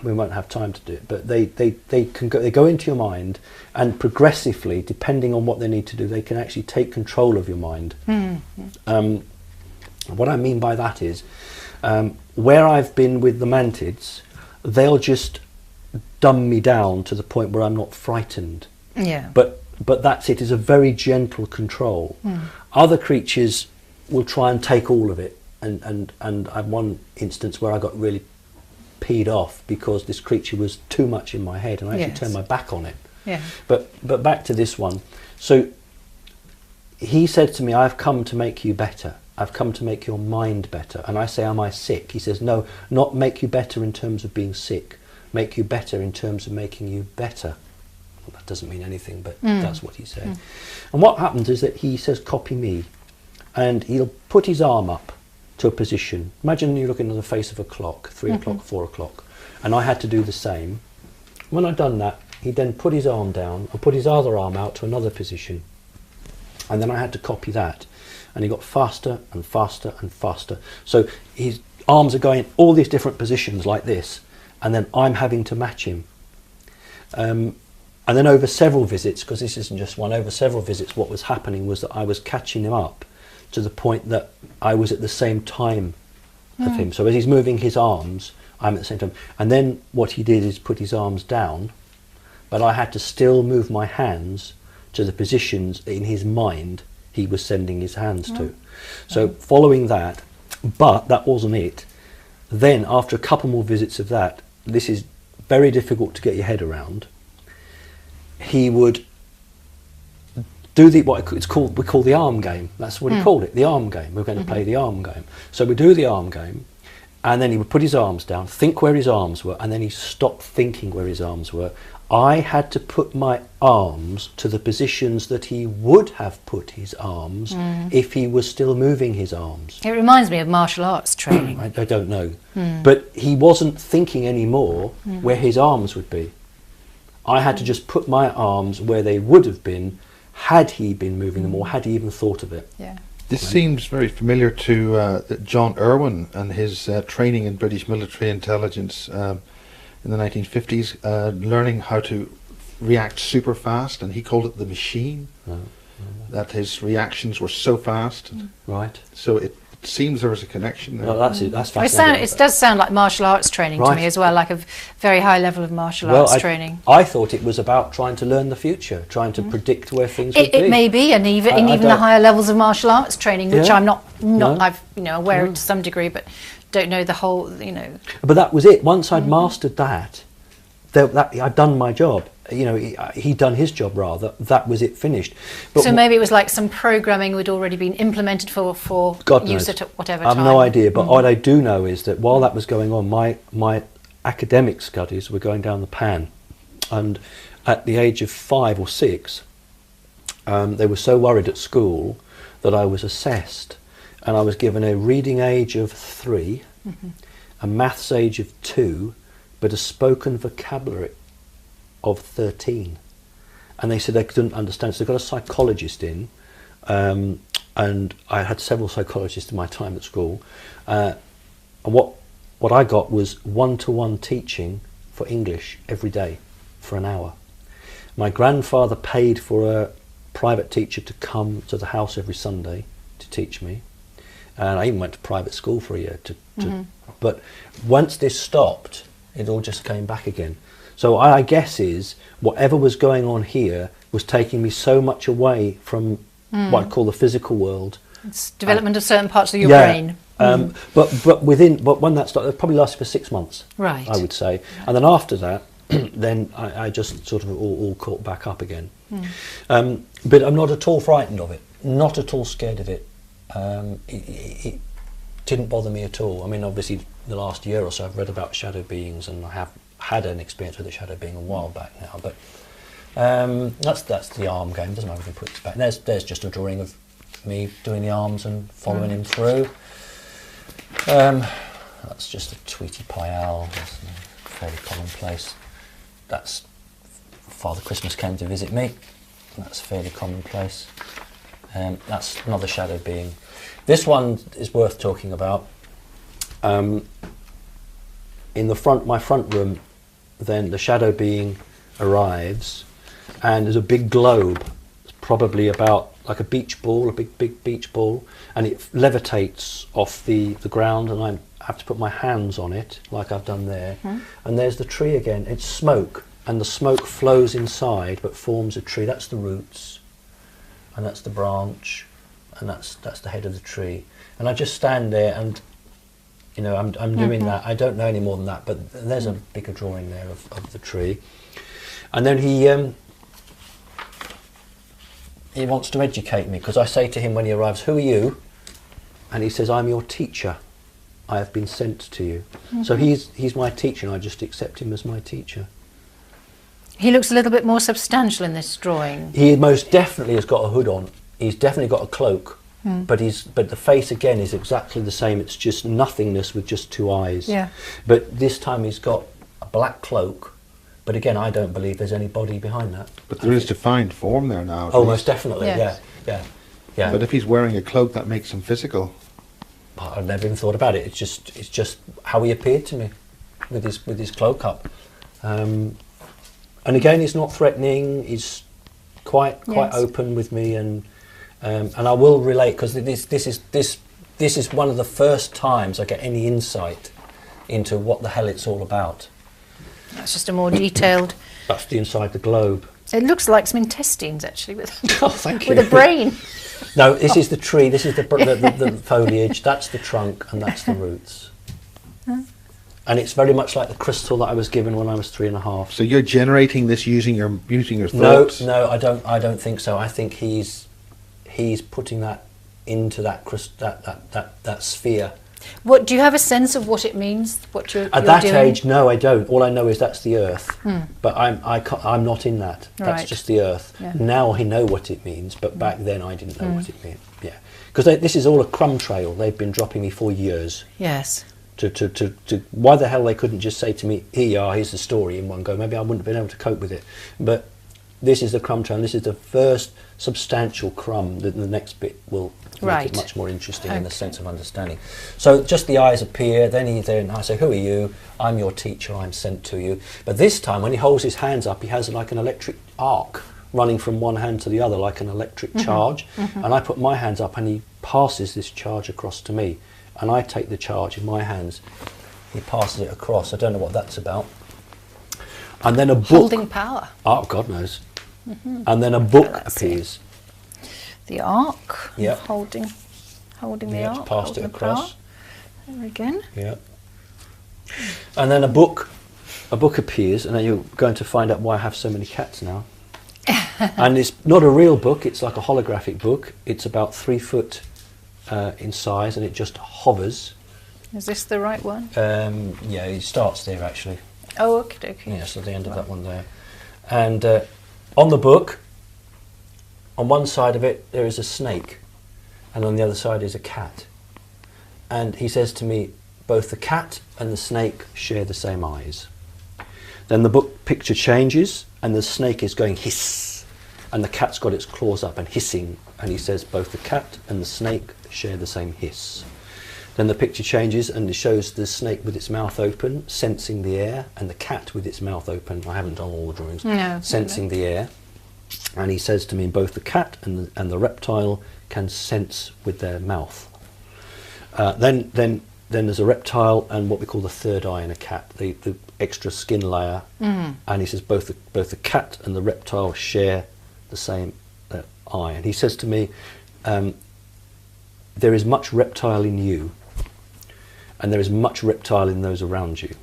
C: we won't have time to do it, but they go into your mind, and progressively, depending on what they need to do, they can actually take control of your mind. What I mean by that is, where I've been with the mantids, they'll just dumb me down to the point where I'm not frightened.
B: Yeah.
C: But that's it. It's a very gentle control. Other creatures will try and take all of it, and I had one instance where I got really peed off because this creature was too much in my head, and I actually turned my back on it.
B: Yeah.
C: But back to this one. So he said to me, "I've come to make you better. I've come to make your mind better." And I say, "Am I sick?" He says, "No, not make you better in terms of being sick. Make you better in terms of making you better." Well, that doesn't mean anything, but that's what he said. And what happens is that he says, "Copy me," and he'll put his arm up to a position. Imagine you're looking at the face of a clock, 3 o'clock, 4 o'clock, and I had to do the same. When I'd done that, he'd then put his arm down and put his other arm out to another position, and then I had to copy that. And he got faster and faster and faster. So his arms are going all these different positions like this, and then I'm having to match him. And then over several visits, because this isn't just one, over several visits, what was happening was that I was catching him up to the point that I was at the same time of him. So as he's moving his arms, I'm at the same time. And then what he did is put his arms down, but I had to still move my hands to the positions in his mind he was sending his hands to. So following that, but that wasn't it. Then after a couple more visits of that, this is very difficult to get your head around, he would do we call the arm game. That's what he called it, the arm game. We're going to play the arm game. So we do the arm game, and then he would put his arms down, think where his arms were, and then he stopped thinking where his arms were. I had to put my arms to the positions that he would have put his arms if he was still moving his arms.
B: It reminds me of martial arts training.
C: I don't know. But he wasn't thinking anymore where his arms would be. I had to just put my arms where they would have been had he been moving them, or had he even thought of it.
B: Yeah.
A: This seems very familiar to John Irwin and his training in British military intelligence in the 1950s, learning how to react super fast, and he called it the machine. That his reactions were so fast.
C: Right.
A: So it seems there was a connection there.
C: Well, that's it. That's fascinating.
B: It does sound like martial arts training to me as well, like a very high level of martial arts training.
C: I thought it was about trying to learn the future, trying to predict where things would be.
B: It may be, and even the higher levels of martial arts training, which I'm not I've aware of to some degree, but don't know the whole.
C: But that was it. Once I'd mastered that, I'd done my job. He'd done his job rather. That was it, finished. But
B: so maybe it was like some programming had already been implemented for
C: God
B: use
C: knows.
B: at whatever
C: I have
B: time.
C: no idea, but what I do know is that while that was going on, my academic studies were going down the pan, and at the age of 5 or 6, they were so worried at school that I was assessed, and I was given a reading age of 3, a maths age of 2, but a spoken vocabulary of 13. And they said they couldn't understand, so they got a psychologist in, and I had several psychologists in my time at school, and what I got was one-to-one teaching for English every day for an hour. My grandfather paid for a private teacher to come to the house every Sunday to teach me, and I even went to private school for a year but once this stopped, it all just came back again. So I guess is whatever was going on here was taking me so much away from what I call the physical world.
B: It's development of certain parts of your brain.
C: But when that started, it probably lasted for 6 months.
B: Right.
C: I would say, and then after that, then I just sort of all caught back up again. But I'm not at all frightened of it. Not at all scared of it. It didn't bother me at all. I mean, obviously, the last year or so, I've read about shadow beings, and I have had an experience with a shadow being a while back now. But that's the arm game. Doesn't matter if we put this back. There's just a drawing of me doing the arms and following him through. That's just a Tweety Pie owl. That's fairly commonplace. That's Father Christmas came to visit me. That's fairly commonplace. That's another shadow being. This one is worth talking about. In my front room, then the shadow being arrives, and there's a big globe. It's probably about like a beach ball, a big beach ball, and it levitates off the ground, and I have to put my hands on it, like I've done there. And there's the tree again. It's smoke, and the smoke flows inside, but forms a tree. That's the roots, and that's the branch, and that's the head of the tree. And I just stand there, and I'm doing that. I don't know any more than that, but there's a bigger drawing there of the tree. And then he wants to educate me, because I say to him when he arrives, "Who are you?" And he says, "I'm your teacher. I have been sent to you." So he's my teacher, and I just accept him as my teacher.
B: He looks a little bit more substantial in this drawing.
C: He most definitely has got a hood on. He's definitely got a cloak. But the face again is exactly the same. It's just nothingness with just 2 eyes.
B: Yeah.
C: But this time he's got a black cloak. But again, I don't believe there's any body behind that.
A: But there is defined form there now.
C: Oh, most definitely.
B: Yes.
C: Yeah.
A: But if he's wearing a cloak, that makes him physical.
C: I've never even thought about it. It's just how he appeared to me, with his cloak up. And again, he's not threatening. He's quite open with me, and I will relate, because this is one of the first times I get any insight into what the hell it's all about.
B: That's just a more detailed.
C: That's the inside the globe.
B: It looks like some intestines, actually, with
C: Oh, thank you.
B: with a brain.
C: No, this is the tree. This is the foliage. That's the trunk, and that's the roots. And it's very much like the crystal that I was given when I was 3.5.
A: So you're generating this using your thoughts?
C: No, I don't think so. I think he's putting that into that sphere.
B: What do you have a sense of what it means? What you're
C: At that
B: doing?
C: age, no, I don't. All I know is that's the earth. But I'm not in that. That's
B: Right.
C: just the earth.
B: Yeah.
C: Now I know what it means, but back then I didn't know what it meant. Yeah, because this is all a crumb trail. They've been dropping me for years.
B: Yes.
C: To why the hell they couldn't just say to me, here you are, here's the story in one go. Maybe I wouldn't have been able to cope with it. But this is the crumb trail, and this is the first substantial crumb. The next bit will make it much more interesting in the sense of understanding. So just the eyes appear, then I say, who are you? I'm your teacher, I'm sent to you. But this time when he holds his hands up, he has like an electric arc running from one hand to the other, like an electric charge. And I put my hands up and he passes this charge across to me. And I take the charge in my hands. He passes it across. I don't know what that's about. And then a book.
B: Holding power.
C: Oh, God knows. And then a book appears.
B: The arc.
C: Yep.
B: Holding the
C: Yeah,
B: arc.
C: it's passed
B: holding
C: it
B: the power.
C: across.
B: There again.
C: Yeah. And then a book appears, and then you're going to find out why I have so many cats now. And it's not a real book, it's like a holographic book. It's about 3 foot in size, and it just hovers.
B: Is this the right one?
C: Yeah, it starts there actually.
B: Oh, okay, okay.
C: Yeah, so the end of that one there. And on the book, on one side of it, there is a snake, and on the other side is a cat. And he says to me, both the cat and the snake share the same eyes. Then the book picture changes, and the snake is going hiss, and the cat's got its claws up and hissing, and he says both the cat and the snake share the same hiss. Then the picture changes and it shows the snake with its mouth open, sensing the air, and the cat with its mouth open. I haven't done all the drawings.
B: No,
C: sensing the air. And he says to me, both the cat and the reptile can sense with their mouth. Then there's a reptile and what we call the third eye in a cat, the extra skin layer. And he says both the cat and the reptile share the same eye. And he says to me, there is much reptile in you, and there is much reptile in those around you.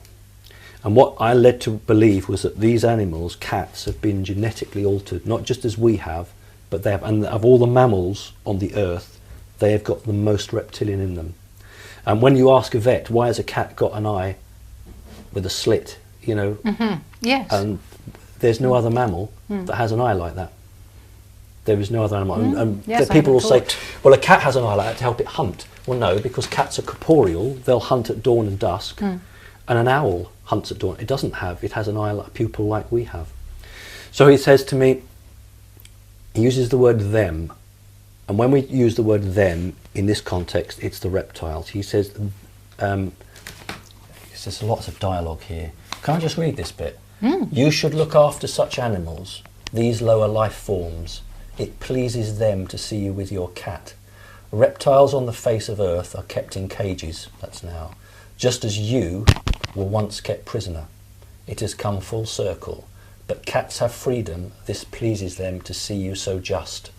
C: And what I led to believe was that these animals, cats, have been genetically altered, not just as we have, but they have, and of all the mammals on the earth, they have got the most reptilian in them. And when you ask a vet, why has a cat got an eye with a slit, you know?
B: Yes.
C: And there's no other mammal that has an eye like that. There is no other animal. And
B: Yes, I
C: people will
B: hadn't
C: say,
B: thought.
C: well, a cat has an eye like that to help it hunt. Well, no, because cats are corporeal. They'll hunt at dawn and dusk. And an owl hunts at dawn. It doesn't have. It has an eye, like a pupil like we have. So he says to me, he uses the word them. And when we use the word them in this context, it's the reptiles. He says, there's lots of dialogue here. Can I just read this bit? You should look after such animals, these lower life forms. It pleases them to see you with your cat. Reptiles on the face of earth are kept in cages, that's now, just as you were once kept prisoner. It has come full circle. But cats have freedom, this pleases them to see you so just.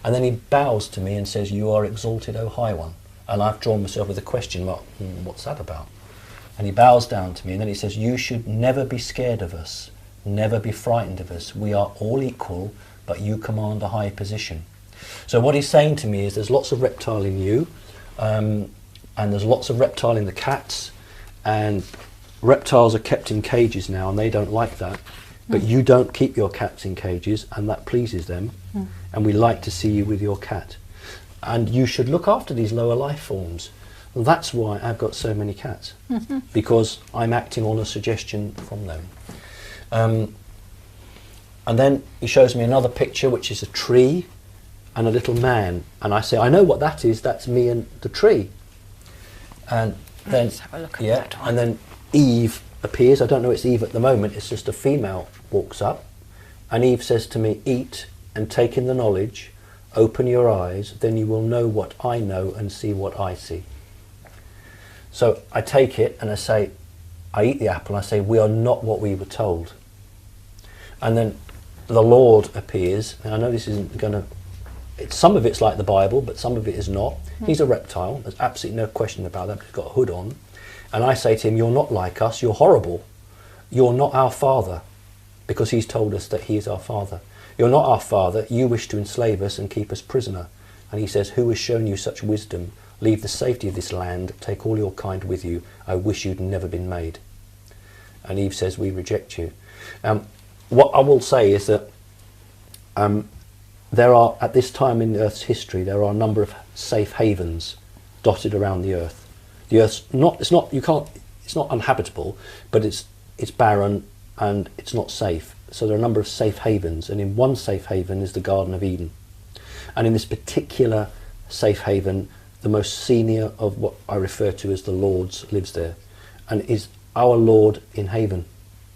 C: And then he bows to me and says, you are exalted, O High One. And I've drawn myself with a question mark, what's that about? And he bows down to me and then he says, you should never be scared of us, never be frightened of us. We are all equal, but you command a high position. So what he's saying to me is there's lots of reptile in you, and there's lots of reptile in the cats, and reptiles are kept in cages now and they don't like that. But you don't keep your cats in cages, and that pleases them, and we like to see you with your cat. And you should look after these lower life forms. And that's why I've got so many cats, because I'm acting on a suggestion from them. And then he shows me another picture, which is a tree and a little man. And I say, I know what that is, that's me and the tree. And then,
B: Let's have a look at that one.
C: and then Eve appears. I don't know it's Eve at the moment, it's just a female walks up. And Eve says to me, eat and take in the knowledge, open your eyes, then you will know what I know and see what I see. So I take it and I say, I eat the apple and I say, we are not what we were told. And then the Lord appears, and I know this isn't going to, some of it's like the Bible, but some of it is not. He's a reptile, there's absolutely no question about that, he's got a hood on. And I say to him, you're not like us, you're horrible. You're not our father, because he's told us that he is our father. You're not our father, you wish to enslave us and keep us prisoner. And he says, who has shown you such wisdom? Leave the safety of this land, take all your kind with you. I wish you'd never been made. And Eve says, we reject you. What I will say is that there are, at this time in Earth's history, there are a number of safe havens dotted around the Earth. The Earth's not, it's not uninhabitable, but it's barren and it's not safe. So there are a number of safe havens, and in one safe haven is the Garden of Eden. And in this particular safe haven, the most senior of what I refer to as the Lords lives there, and is our Lord in haven.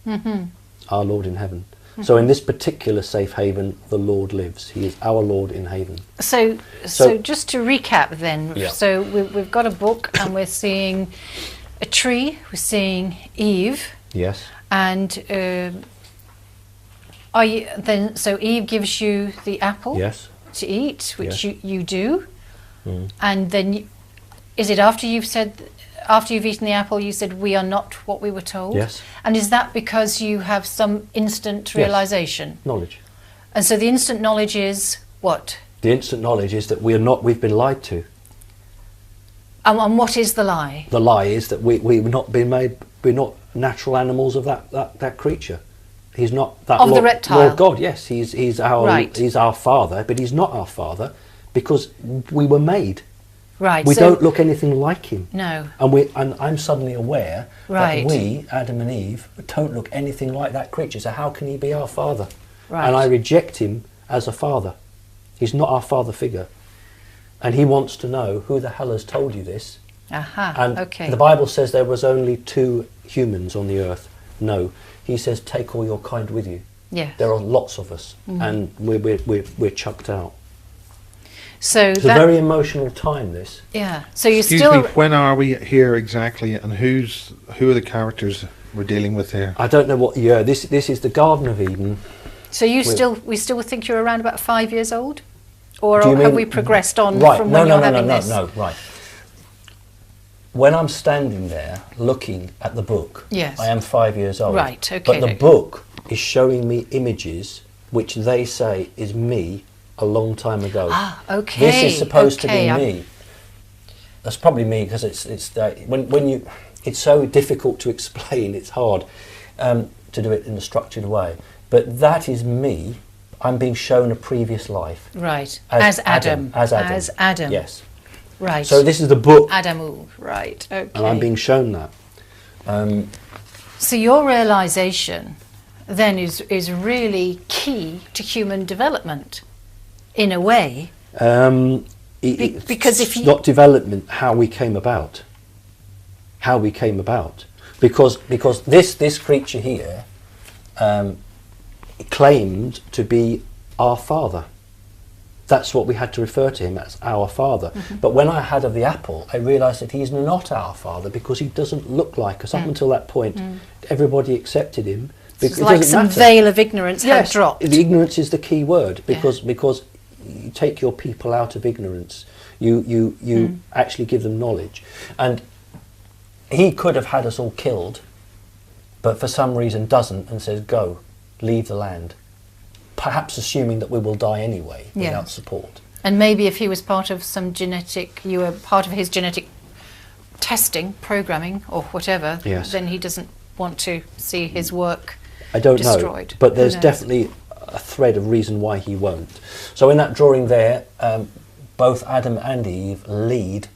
C: Mm-hmm. Our Lord in heaven. Mm-hmm. So in this particular safe haven, the Lord lives. He is our Lord in haven. So
B: just to recap then,
C: yeah.
B: So we've got a book and we're seeing a tree, we're seeing Eve.
C: Yes.
B: And so Eve gives you the apple,
C: yes,
B: to eat, which
C: yes.
B: you do. Mm. And then is it after you've eaten the apple, you said, we are not what we were told?
C: Yes.
B: And is that because you have some instant realization?
C: Yes. Knowledge.
B: And so the instant knowledge is what?
C: The instant knowledge is that we've been lied to.
B: And what is the lie?
C: The lie is that we've not been made, we're not natural animals of that creature. He's not that
B: of
C: Lord,
B: the reptile.
C: Lord God, yes, he's our
B: right.
C: He's our father, but he's not our father because we were made.
B: Right.
C: We don't look anything like him.
B: No.
C: And I'm suddenly aware
B: right.
C: that we, Adam and Eve, don't look anything like that creature. So how can he be our father?
B: Right.
C: And I reject him as a father. He's not our father figure. And he wants to know who the hell has told you this.
B: Aha.
C: And
B: okay.
C: the Bible says there was only 2 humans on the earth. No. He says, take all your kind with you.
B: Yes.
C: There are lots of us, and we're chucked out.
B: So
C: it's a very emotional time, this.
B: Yeah. So you
A: Excuse
B: still...
A: me, when are we here exactly, and who are the characters we're dealing with here?
C: I don't know what year. This is the Garden of Eden.
B: So we still think you're around about 5 years old? Or
C: Do you
B: have
C: mean,
B: we progressed on
C: right,
B: from
C: no,
B: when
C: no,
B: you're
C: no,
B: having
C: no,
B: this?
C: No, right. When I'm standing there looking at the book,
B: yes.
C: I am 5 years old.
B: Right, okay.
C: But the book is showing me images which they say is me a long time ago.
B: Ah, okay.
C: This is supposed to be
B: me.
C: me. That's probably me because when you, it's so difficult to explain. It's hard to do it in a structured way. But that is me. I'm being shown a previous life.
B: Right. As Adam.
C: As Adam.
B: As Adam.
C: Yes.
B: Right.
C: So this is the book.
B: Adamu. Right. Okay.
C: And I'm being shown that.
B: So your realization then is really key to human development, in a way. Because if you...
C: not development, how we came about. How we came about. Because this creature here claimed to be our father. That's what we had to refer to him as, our father. Mm-hmm. But when I had of the apple, I realised that he's not our father because he doesn't look like us. Up until that point, everybody accepted him.
B: It's like some veil of ignorance had dropped.
C: The ignorance is the key word because you take your people out of ignorance. You actually give them knowledge. And he could have had us all killed, but for some reason doesn't and says, go, leave the land. Perhaps assuming that we will die anyway without support.
B: And maybe if he was part of some you were part of his genetic testing, programming, or whatever, then he doesn't want to see his work destroyed.
C: Know, but there's definitely a thread of reason why he won't. So in that drawing there, both Adam and Eve lead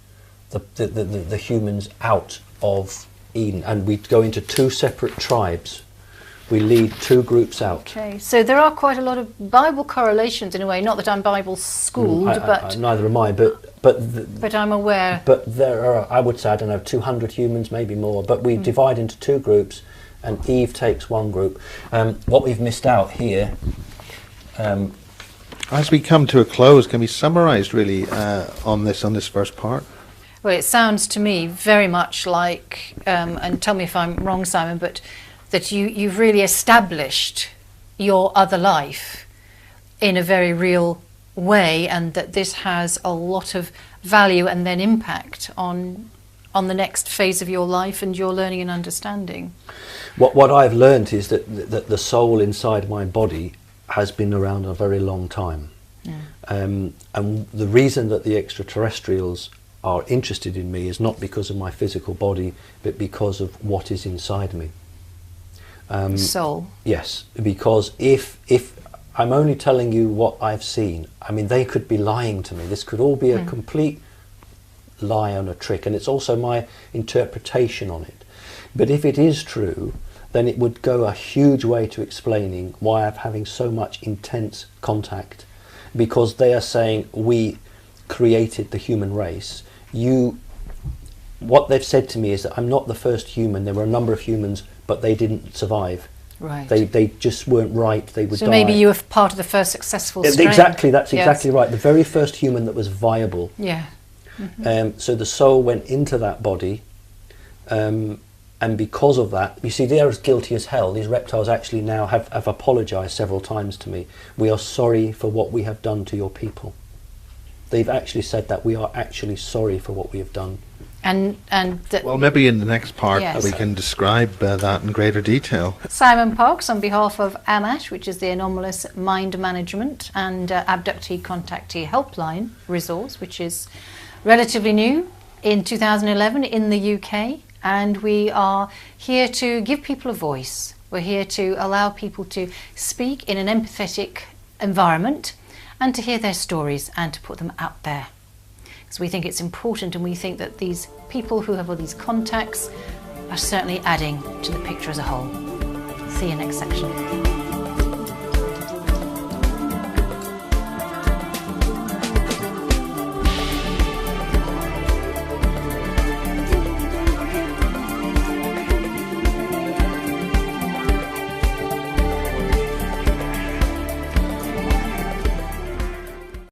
C: the humans out of Eden, and we go into 2 separate tribes. We lead 2 groups out. Okay,
B: so there are quite a lot of Bible correlations in a way. Not that I'm Bible schooled, but
C: neither am I. But
B: I'm aware.
C: But there are, I would say, I don't know, 200 humans, maybe more. But we divide into 2 groups, and Eve takes one group. What we've missed out here.
A: As we come to a close, can we summarise really on this first part?
B: Well, it sounds to me very much like, and tell me if I'm wrong, Simon, but that you've really established your other life in a very real way, and that this has a lot of value and then impact on the next phase of your life and your learning and understanding.
C: What I've learned is that the soul inside my body has been around a very long time. And the reason that the extraterrestrials are interested in me is not because of my physical body, but because of what is inside me.
B: Soul.
C: Yes, because if I'm only telling you what I've seen, I mean, they could be lying to me. This could all be a complete lie and a trick, and it's also my interpretation on it. But if it is true, then it would go a huge way to explaining why I'm having so much intense contact, because they are saying, we created the human race. What they've said to me is that I'm not the first human. There were a number of humans, but they didn't survive.
B: Right.
C: They just weren't right. They would die.
B: So maybe you were part of the first successful strain.
C: Exactly, that's exactly right. The very first human that was viable.
B: Yeah.
C: So the soul went into that body, and because of that, you see, they're as guilty as hell. These reptiles actually now have apologised several times to me. We are sorry for what we have done to your people. They've actually said that we are actually sorry for what we have done.
A: Well, maybe in the next part
B: Yes.
A: we can describe that in greater detail.
B: Simon Parkes, on behalf of AMMACH, which is the Anomalous Mind Management and Abductee Contactee Helpline resource, which is relatively new in 2011 in the UK, and we are here to give people a voice. We're here to allow people to speak in an empathetic environment and to hear their stories and to put them out there. Because we think it's important, and we think that these people who have all these contacts are certainly adding to the picture as a whole. See you next section.